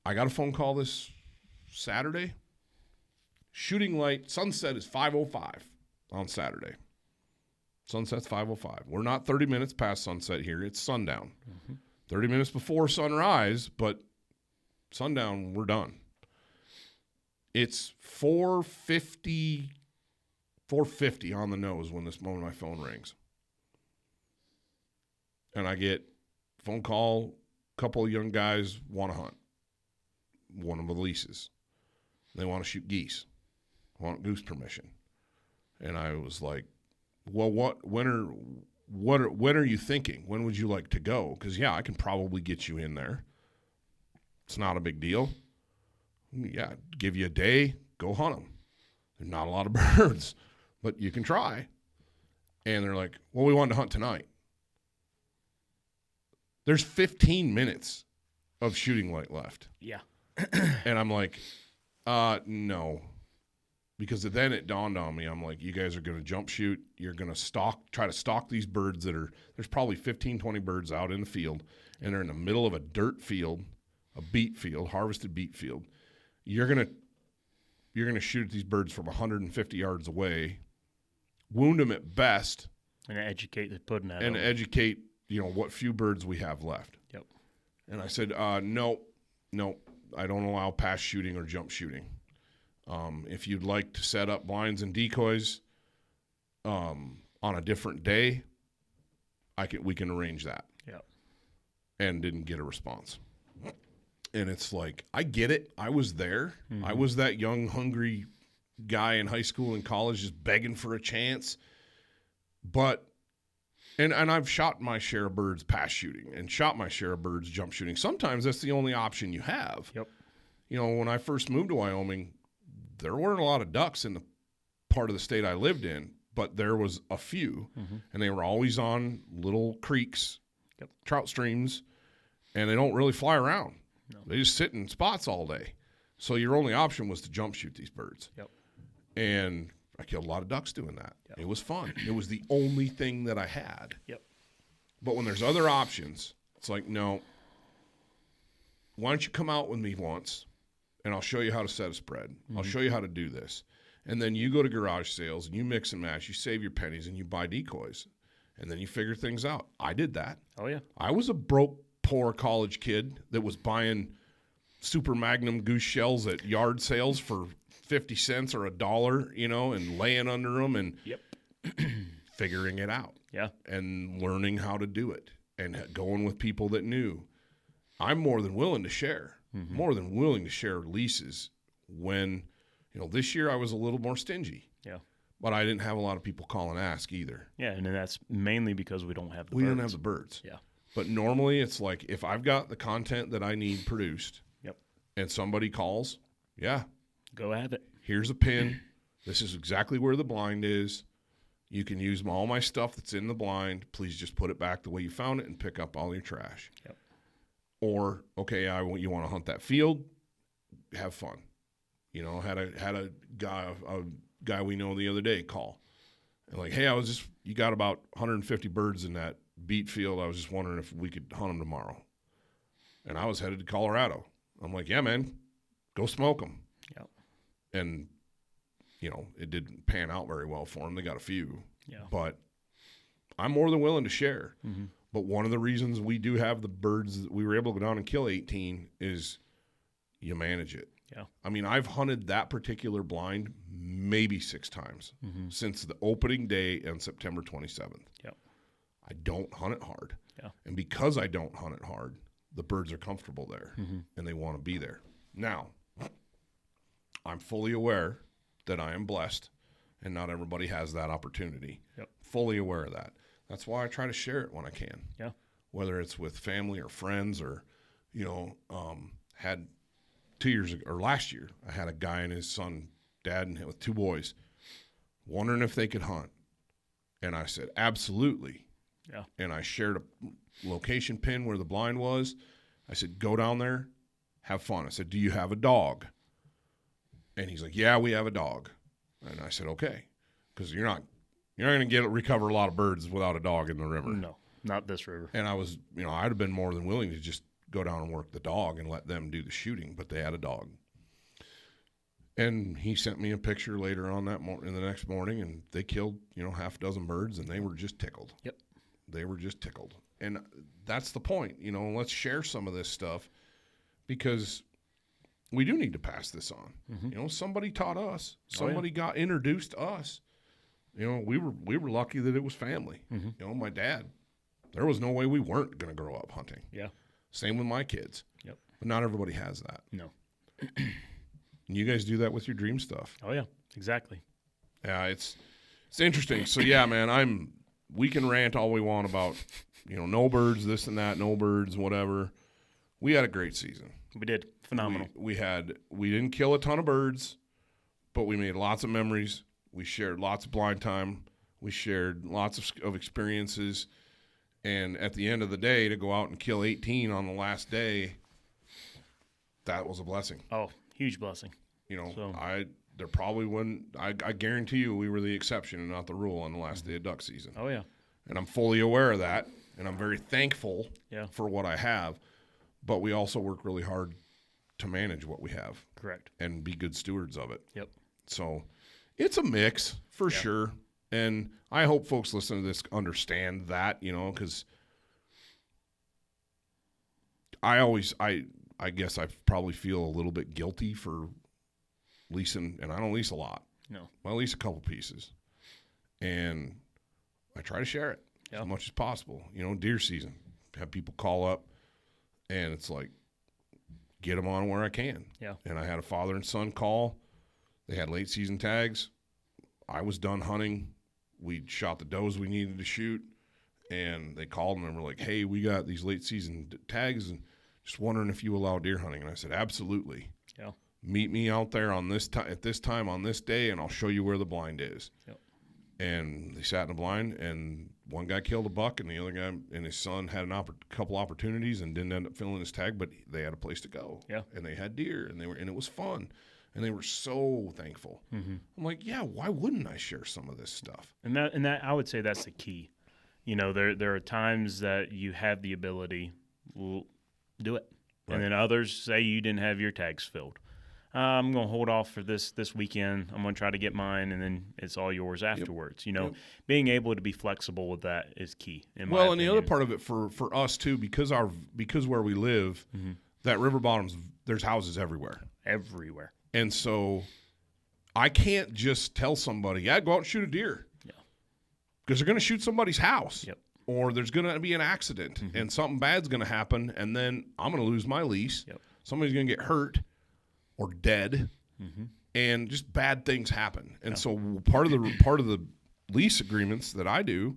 S2: I got a phone call this Saturday. Shooting light, sunset is 5:05 on Saturday. Sunset's 5:05. We're not 30 minutes past sunset here. It's sundown. 30 minutes before sunrise, but sundown, we're done. It's 4:50 on the nose when my phone rings. And I get a phone call, a couple of young guys want to hunt. One of the leases. They want to shoot geese. Want goose permission. And I was like, well, when are you thinking? When would you like to go? Because, yeah, I can probably get you in there. It's not a big deal. Yeah, give you a day, go hunt them. There's not a lot of birds, but you can try. And they're like, well, we wanted to hunt tonight. There's 15 minutes of shooting light left.
S3: Yeah.
S2: And I'm like, no. Because then it dawned on me, I'm like, you guys are going to jump shoot. You're going to try to stalk these birds there's probably 15, 20 birds out in the field, and they're in the middle of a dirt field, a beet field, harvested beet field. You're going to shoot at these birds from 150 yards away, wound them at best.
S3: And educate the pudding out
S2: And
S3: of
S2: educate, what few birds we have left.
S3: Yep.
S2: And I said, no, I don't allow pass shooting or jump shooting. If you'd like to set up blinds and decoys on a different day, we can arrange that.
S3: Yeah.
S2: And didn't get a response. And it's like, I get it. I was there. I was that young, hungry guy in high school and college just begging for a chance. But and I've shot my share of birds pass shooting and shot my share of birds jump shooting. Sometimes that's the only option you have.
S3: Yep.
S2: When I first moved to Wyoming, there weren't a lot of ducks in the part of the state I lived in, but there was a few, and they were always on little creeks, trout streams, and they don't really fly around. No. They just sit in spots all day. So your only option was to jump shoot these birds.
S3: Yep.
S2: And I killed a lot of ducks doing that.
S3: Yep.
S2: It was fun. It was the only thing that I had.
S3: Yep.
S2: But when there's other options, it's like, no, why don't you come out with me once, and I'll show you how to set a spread. Mm-hmm. I'll show you how to do this. And then you go to garage sales, and you mix and match. You save your pennies, and you buy decoys. And then you figure things out. I did that.
S3: Oh, yeah.
S2: I was a broke, poor college kid that was buying Super Magnum goose shells at yard sales for 50 cents or $1, you know, and laying under them and figuring it out.
S3: Yeah. And
S2: learning how to do it and going with people that knew. I'm more than willing to share, more than willing to share leases when, you know, this year I was a little more stingy.
S3: Yeah.
S2: But I didn't have a lot of people call and ask either.
S3: Yeah, and that's mainly because we don't have the birds.
S2: We don't have the birds.
S3: Yeah.
S2: But normally it's like if I've got the content that I need produced and somebody calls,
S3: go have it.
S2: Here's a pin. This is exactly where the blind is. You can use all my stuff that's in the blind. Please just put it back the way you found it and pick up all your trash.
S3: Yep.
S2: Or, okay, you want to hunt that field? Have fun. You know, had a guy we know the other day call. And like, hey, you got about 150 birds in that beet field. I was just wondering if we could hunt them tomorrow. And I was headed to Colorado. I'm like, yeah, man, go smoke them.
S3: Yep.
S2: And, you know, it didn't pan out very well for them. They got a few.
S3: Yeah.
S2: But I'm more than willing to share.
S3: Mm-hmm.
S2: But one of the reasons we do have the birds that we were able to go down and kill 18 is you manage it.
S3: Yeah.
S2: I mean, I've hunted that particular blind maybe 6 times since the opening day on September 27th.
S3: Yep.
S2: I don't hunt it hard.
S3: Yeah.
S2: And because I don't hunt it hard, the birds are comfortable there and they want to be there. Now, I'm fully aware that I am blessed and not everybody has that opportunity.
S3: Yep.
S2: Fully aware of that. That's why I try to share it when I can.
S3: Yeah.
S2: Whether it's with family or friends or, you know, had 2 years ago or last year, I had a guy and his son, dad, and with 2 boys wondering if they could hunt. And I said, absolutely.
S3: Yeah.
S2: And I shared a location pin where the blind was. I said, go down there, have fun. I said, do you have a dog? And he's like, yeah, we have a dog. And I said, okay, because you're not going to recover a lot of birds without a dog in the river.
S3: No, not this river.
S2: And I was, you know, I'd have been more than willing to just go down and work the dog and let them do the shooting, but they had a dog. And he sent me a picture later on in the next morning, and they killed, you know, 6 birds, and they were just tickled.
S3: Yep.
S2: They were just tickled. And that's the point, you know, let's share some of this stuff because we do need to pass this on. You know, somebody taught us. Somebody got introduced to us. You know, we were lucky that it was family. You know, my dad, there was no way we weren't going to grow up hunting.
S3: Yeah.
S2: Same with my kids.
S3: Yep.
S2: But not everybody has that.
S3: No.
S2: And you guys do that with your dream stuff.
S3: Oh, yeah, exactly.
S2: Yeah, it's interesting. So, yeah, man, we can rant all we want about, you know, no birds, this and that, no birds, whatever. We had a great season.
S3: We did. Phenomenal.
S2: We didn't kill a ton of birds, but we made lots of memories. We shared lots of blind time. We shared lots of experiences. And at the end of the day, to go out and kill 18 on the last day, that was a blessing.
S3: Oh, huge blessing.
S2: You know, there probably wouldn't. I guarantee you, we were the exception and not the rule on the last day of duck season.
S3: Oh yeah.
S2: And I'm fully aware of that, and I'm very thankful
S3: Yeah.
S2: for what I have. But we also work really hard to manage what we have.
S3: Correct.
S2: And be good stewards of it.
S3: Yep.
S2: So it's a mix for sure. And I hope folks listening to this understand that, you know, because I guess I probably feel a little bit guilty for leasing, and I don't lease a lot.
S3: No.
S2: I lease a couple pieces. And I try to share it as much as possible. You know, deer season, have people call up, and it's like, get them on where I can.
S3: Yeah.
S2: And I had a father and son call. They had late season tags. I was done hunting. We shot the does we needed to shoot, and they called and were like, hey, we got these late season tags and just wondering if you allow deer hunting. And I said, absolutely.
S3: Yeah.
S2: Meet me out there on this at this time on this day, and I'll show you where the blind is.
S3: Yep.
S2: And they sat in the blind, and one guy killed a buck, and the other guy and his son had a couple opportunities and didn't end up filling his tag, but they had a place to go.
S3: Yeah.
S2: And they had deer, and it was fun. And they were so thankful.
S3: Mm-hmm.
S2: I'm like, yeah, why wouldn't I share some of this stuff?
S3: And that I would say that's the key. You know, there are times that you have the ability, well, do it.
S2: Right.
S3: And then others say you didn't have your tags filled. I'm going to hold off for this weekend. I'm going to try to get mine, and then it's all yours afterwards. Yep. You know, being able to be flexible with that is key. In my opinion.
S2: And the other part of it for us too, because where we live, that river bottoms, there's houses everywhere.
S3: Everywhere.
S2: And so I can't just tell somebody, yeah, go out and shoot a deer.
S3: Yeah.
S2: Because they're going to shoot somebody's house.
S3: Yep.
S2: Or there's going to be an accident and something bad's going to happen, and then I'm going to lose my lease.
S3: Yep. Somebody's
S2: going to get hurt or dead, and just bad things happen. And so part of the lease agreements that I do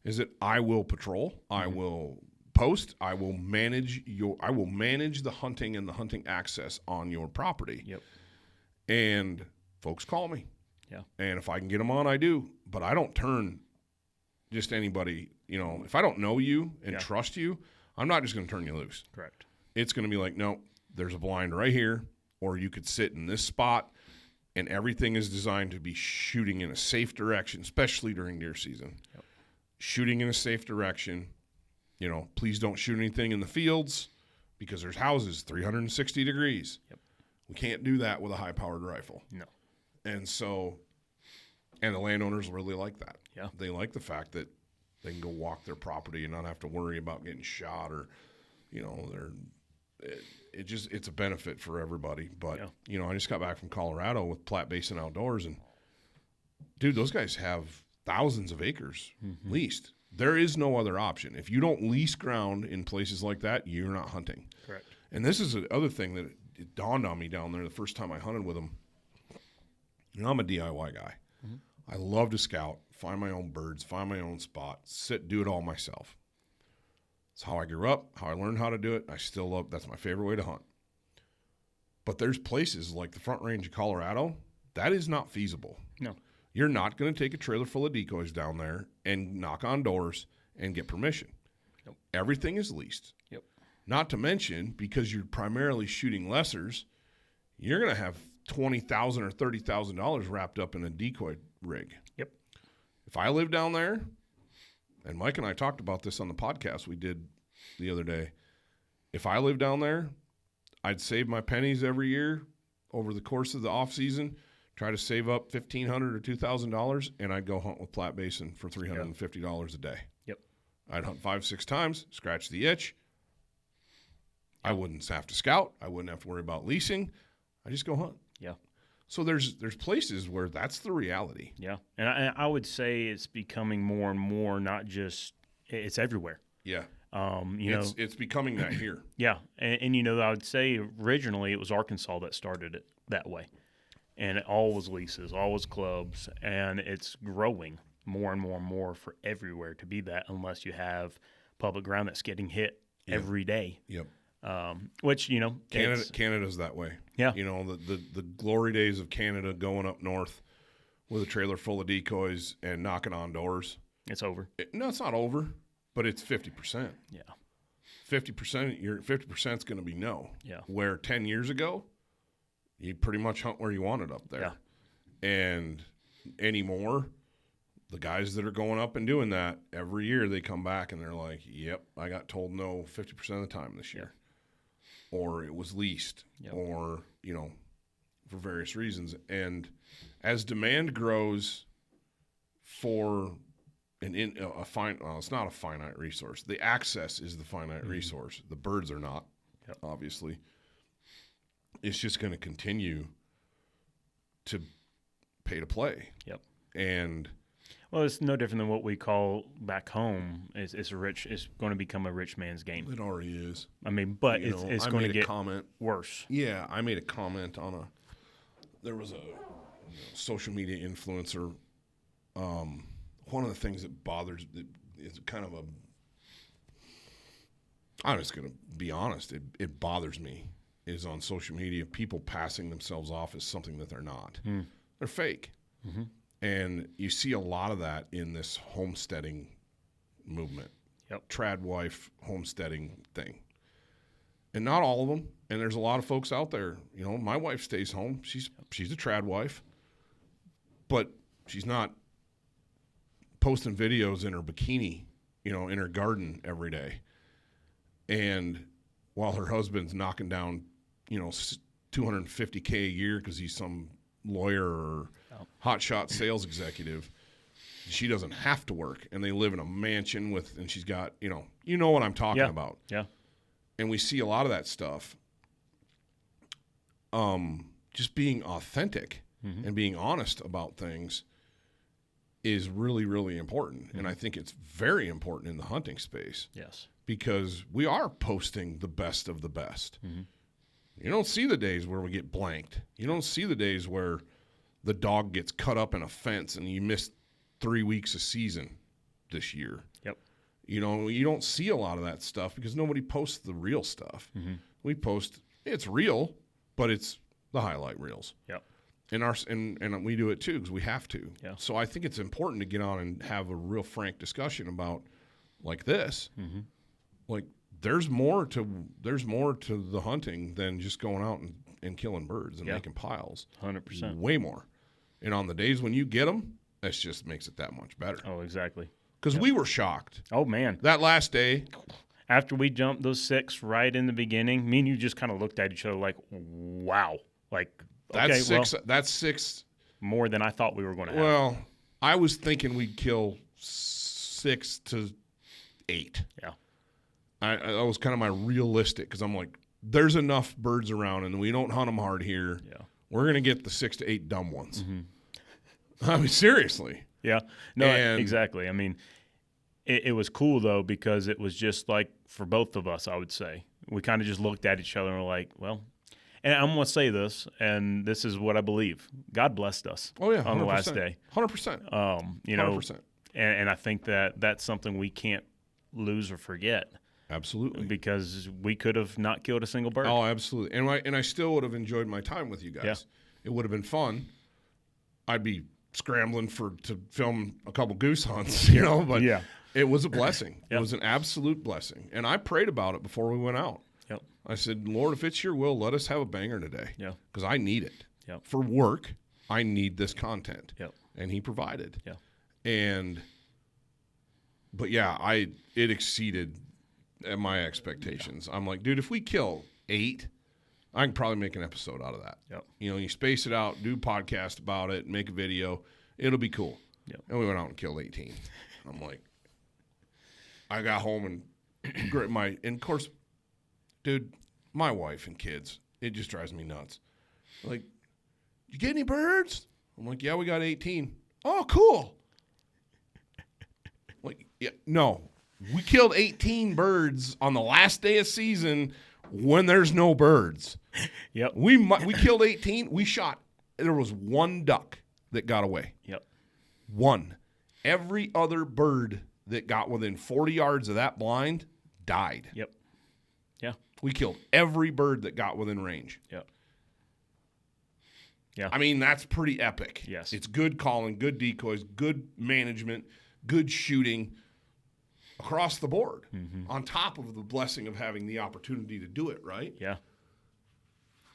S2: is that I will patrol, I will post, I will manage the hunting and the hunting access on your property.
S3: Yep.
S2: And folks call me.
S3: Yeah.
S2: And if I can get them on, I do. But I don't turn just anybody, you know, if I don't know you and trust you, I'm not just going to turn you loose.
S3: Correct.
S2: It's going to be like, no, there's a blind right here, or you could sit in this spot, and everything is designed to be shooting in a safe direction, especially during deer season.
S3: Yep.
S2: Shooting in a safe direction. You know, please don't shoot anything in the fields because there's houses 360 degrees.
S3: Yep.
S2: We can't do that with a high-powered rifle.
S3: No.
S2: And so, and the landowners really like that.
S3: Yeah.
S2: They like the fact that they can go walk their property and not have to worry about getting shot or, you know, it's a benefit for everybody. But, you know, I just got back from Colorado with Platte Basin Outdoors, and, dude, those guys have thousands of acres leased. There is no other option. If you don't lease ground in places like that, you're not hunting.
S3: Correct. And
S2: this is the other thing that it dawned on me down there the first time I hunted with them. You know, I'm a DIY guy. I love to scout, find my own birds, find my own spot, do it all myself. It's how I grew up, how I learned how to do it. I still love, that's my favorite way to hunt. But there's places like the Front Range of Colorado, that is not feasible.
S3: No.
S2: You're not going to take a trailer full of decoys down there and knock on doors and get permission.
S3: Yep.
S2: Everything is leased.
S3: Yep.
S2: Not to mention, because you're primarily shooting lessers, you're going to have $20,000 or $30,000 wrapped up in a decoy rig.
S3: Yep.
S2: If I live down there, and Mike and I talked about this on the podcast we did the other day, if I live down there, I'd save my pennies every year over the course of the off season, try to save up $1,500 or $2,000, and I'd go hunt with Platte Basin for $350 a day.
S3: Yep.
S2: I'd hunt 5-6 times, scratch the itch. I wouldn't have to scout. I wouldn't have to worry about leasing. I just go hunt.
S3: Yeah.
S2: So there's places where that's the reality.
S3: Yeah. And I would say it's becoming more and more, not just, it's everywhere.
S2: Yeah.
S3: You know,
S2: it's becoming that here.
S3: Yeah. And you know, I would say originally it was Arkansas that started it that way. And it all was leases, all was clubs, and it's growing more and more and more for everywhere to be that, unless you have public ground that's getting hit every day.
S2: Yep.
S3: Which, you know,
S2: Canada's that way.
S3: Yeah.
S2: You know, the glory days of Canada going up north with a trailer full of decoys and knocking on doors.
S3: It's over.
S2: No, it's not over, but it's 50%.
S3: Yeah.
S2: 50%, your 50% is going to be no.
S3: Yeah.
S2: Where 10 years ago, you pretty much hunt where you wanted up there.
S3: Yeah.
S2: And anymore, the guys that are going up and doing that, every year they come back and they're like, yep, I got told no 50% of the time this year. Or it was leased, or, you know, for various reasons. And as demand grows for it's not a finite resource. The access is the finite resource. The birds are not, obviously. It's just going to continue to pay to play.
S3: Yep.
S2: And
S3: well, it's no different than what we call back home. It's going to become a rich man's game.
S2: It already is.
S3: I mean, but it's going to get worse.
S2: Yeah, I made a comment on there was a social media influencer. One of the things that bothers is kind of I'm just going to be honest. It bothers me is on social media, people passing themselves off as something that they're not. They're fake. And you see a lot of that in this homesteading movement.
S3: Yep.
S2: Trad wife homesteading thing. And not all of them. And there's a lot of folks out there. You know, my wife stays home. She's a trad wife. But she's not posting videos in her bikini, you know, in her garden every day. And while her husband's knocking down, you know, $250K a year because he's some lawyer or hotshot sales executive, she doesn't have to work. And they live in a mansion and she's got, you know what I'm talking about.
S3: Yeah.
S2: And we see a lot of that stuff. Just being authentic and being honest about things is really, really important. And I think it's very important in the hunting space.
S3: Yes.
S2: Because we are posting the best of the best. You don't see the days where we get blanked. You don't see the days where the dog gets cut up in a fence and you miss 3 weeks of season this year.
S3: Yep.
S2: You know, you don't see a lot of that stuff because nobody posts the real stuff. We post, it's real, but it's the highlight reels.
S3: Yep.
S2: And we do it too because we have to.
S3: Yeah.
S2: So I think it's important to get on and have a real frank discussion about like this. Like there's more to the hunting than just going out and killing birds and making piles.
S3: 100%.
S2: Way more. And on the days when you get them, that just makes it that much better.
S3: Oh, exactly.
S2: Because we were shocked.
S3: Oh, man.
S2: That last day.
S3: After we jumped those 6 right in the beginning, me and you just kind of looked at each other like, wow. Like,
S2: that's
S3: okay,
S2: 6. That's 6.
S3: More than I thought we were going to have.
S2: Well, I was thinking we'd kill 6 to 8.
S3: Yeah.
S2: That was kind of my realistic because I'm like, there's enough birds around and we don't hunt them hard here.
S3: Yeah.
S2: We're going to get the 6 to 8 dumb ones. I mean, seriously.
S3: Yeah. No, exactly. I mean, it was cool, though, because it was just like for both of us, I would say. We kind of just looked at each other and were like, well, and I'm going to say this, and this is what I believe. God blessed us
S2: on
S3: the last day.
S2: 100%.
S3: You know,
S2: 100%.
S3: And I think that's something we can't lose or forget.
S2: Absolutely.
S3: Because we could have not killed a single bird.
S2: Oh, absolutely. And I still would have enjoyed my time with you guys.
S3: Yeah.
S2: It would have been fun. I'd be scrambling to film a couple goose hunts, you know, but it was a blessing. It was an absolute blessing. And I prayed about it before we went out.
S3: Yep.
S2: I said, Lord, if it's your will, let us have a banger today.
S3: Yeah.
S2: Because I need it.
S3: Yep.
S2: For work, I need this content.
S3: Yep.
S2: And he provided.
S3: Yeah.
S2: But it exceeded my expectations. I'm like, dude, if we kill 8, I can probably make an episode out of that.
S3: Yep.
S2: You know, you space it out, do a podcast about it, make a video. It'll be cool.
S3: Yep.
S2: And we went out and killed 18. I'm like, I got home and and of course, dude, my wife and kids, it just drives me nuts. Like, you get any birds? I'm like, yeah, we got 18. Oh, cool. Like, yeah, no. We killed 18 birds on the last day of season when there's no birds.
S3: Yep.
S2: We killed 18. We shot. There was 1 duck that got away.
S3: Yep.
S2: 1. Every other bird that got within 40 yards of that blind died.
S3: Yep. Yeah.
S2: We killed every bird that got within range.
S3: Yep. Yeah.
S2: I mean, that's pretty epic.
S3: Yes.
S2: It's good calling, good decoys, good management, good shooting across the board, on top of the blessing of having the opportunity to do it, right?
S3: Yeah.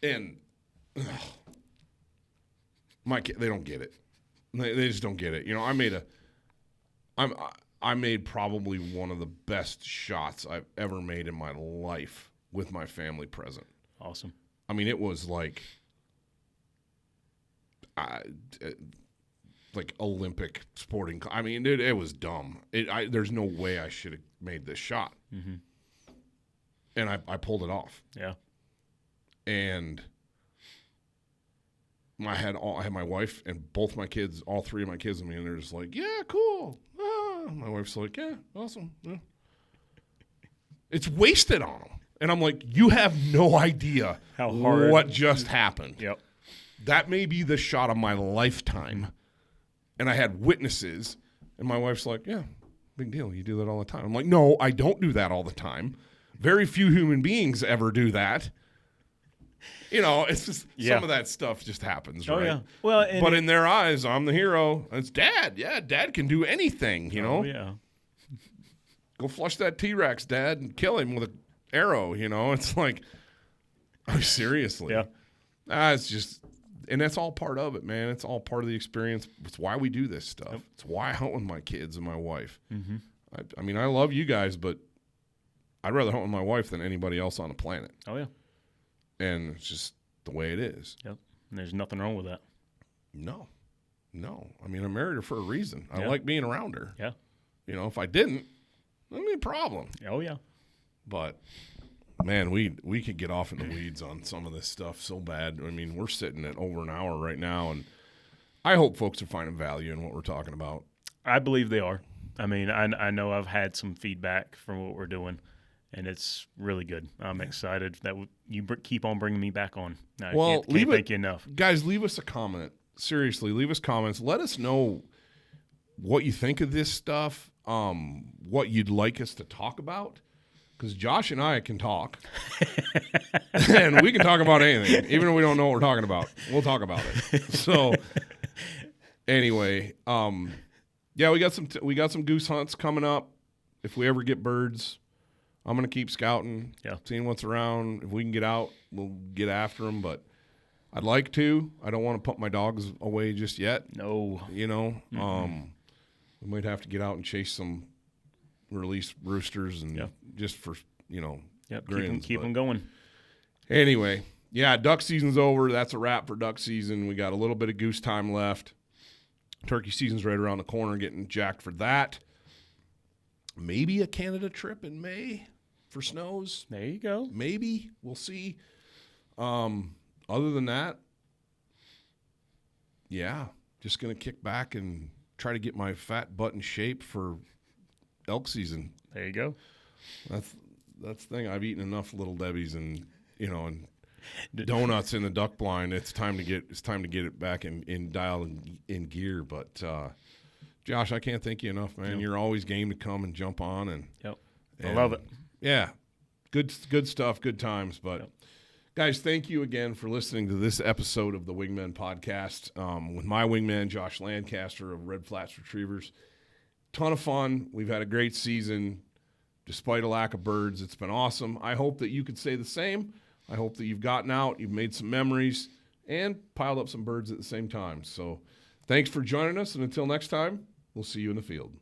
S2: And they don't get it. They just don't get it. You know, I made probably one of the best shots I've ever made in my life with my family present.
S3: Awesome.
S2: I mean, it was like Olympic sporting. I mean, it was dumb. There's no way I should have made this shot. And I pulled it off.
S3: Yeah.
S2: And I had my wife and both my kids, all 3 of my kids with me, and they're just like, yeah, cool. My wife's like, yeah, awesome. Yeah. It's wasted on them. And I'm like, you have no idea
S3: how hard
S2: what just happened.
S3: Yep.
S2: That may be the shot of my lifetime. And I had witnesses, and my wife's like, yeah, big deal. You do that all the time. I'm like, no, I don't do that all the time. Very few human beings ever do that. You know, it's just some of that stuff just happens, right?
S3: Yeah. Well,
S2: but in their eyes, I'm the hero. It's Dad. Yeah, Dad can do anything, you know?
S3: Yeah.
S2: go flush that T-Rex, Dad, and kill him with an arrow, you know? It's like, oh, seriously.
S3: Yeah.
S2: It's just, and that's all part of it, man. It's all part of the experience. It's why we do this stuff. Yep. It's why I hunt with my kids and my wife.
S3: Mm-hmm.
S2: I mean, I love you guys, but I'd rather hunt with my wife than anybody else on the planet.
S3: Oh, yeah.
S2: And it's just the way it is.
S3: Yep. And there's nothing wrong with that.
S2: No. I mean, I married her for a reason. I
S3: Yeah.
S2: like being around her.
S3: Yeah.
S2: You know, if I didn't, that'd be a problem.
S3: Oh, yeah.
S2: But, man, we could get off in the weeds on some of this stuff so bad. I mean, we're sitting at over an hour right now, and I hope folks are finding value in what we're talking about.
S3: I believe they are. I mean, I know I've had some feedback from what we're doing, and it's really good. I'm excited that you keep on bringing me back on. I can't thank you enough.
S2: Guys, leave us a comment. Seriously, leave us comments. Let us know what you think of this stuff, what you'd like us to talk about. Because Josh and I can talk, and we can talk about anything, even if we don't know what we're talking about. We'll talk about it. So, anyway, yeah, we got some goose hunts coming up. If we ever get birds, I'm gonna keep scouting, seeing what's around. If we can get out, we'll get after them. But I'd like to. I don't want to put my dogs away just yet.
S3: No,
S2: you know, we might have to get out and chase some release roosters and just for grins.
S3: Keep them going.
S2: Anyway, yeah, duck season's over. That's a wrap for duck season. We got a little bit of goose time left. Turkey season's right around the corner, getting jacked for that. Maybe a Canada trip in May for snows.
S3: There you go.
S2: Maybe. We'll see. Other than that, yeah, just going to kick back and try to get my fat butt in shape for elk season.
S3: There you go.
S2: That's the thing. I've eaten enough Little Debbies and donuts in the duck blind. It's time to get it back in dial in gear. But Josh, I can't thank you enough, man. Yep. You're always game to come and jump on and
S3: I love it.
S2: Yeah, good stuff, good times. But guys, thank you again for listening to this episode of the Wingmen Podcast with my wingman Josh Lancaster of Red Flats Retrievers. Ton of fun. We've had a great season despite a lack of birds. It's been awesome. I hope that you could say the same. I hope that you've gotten out, you've made some memories, and piled up some birds at the same time. So thanks for joining us, and until next time, we'll see you in the field.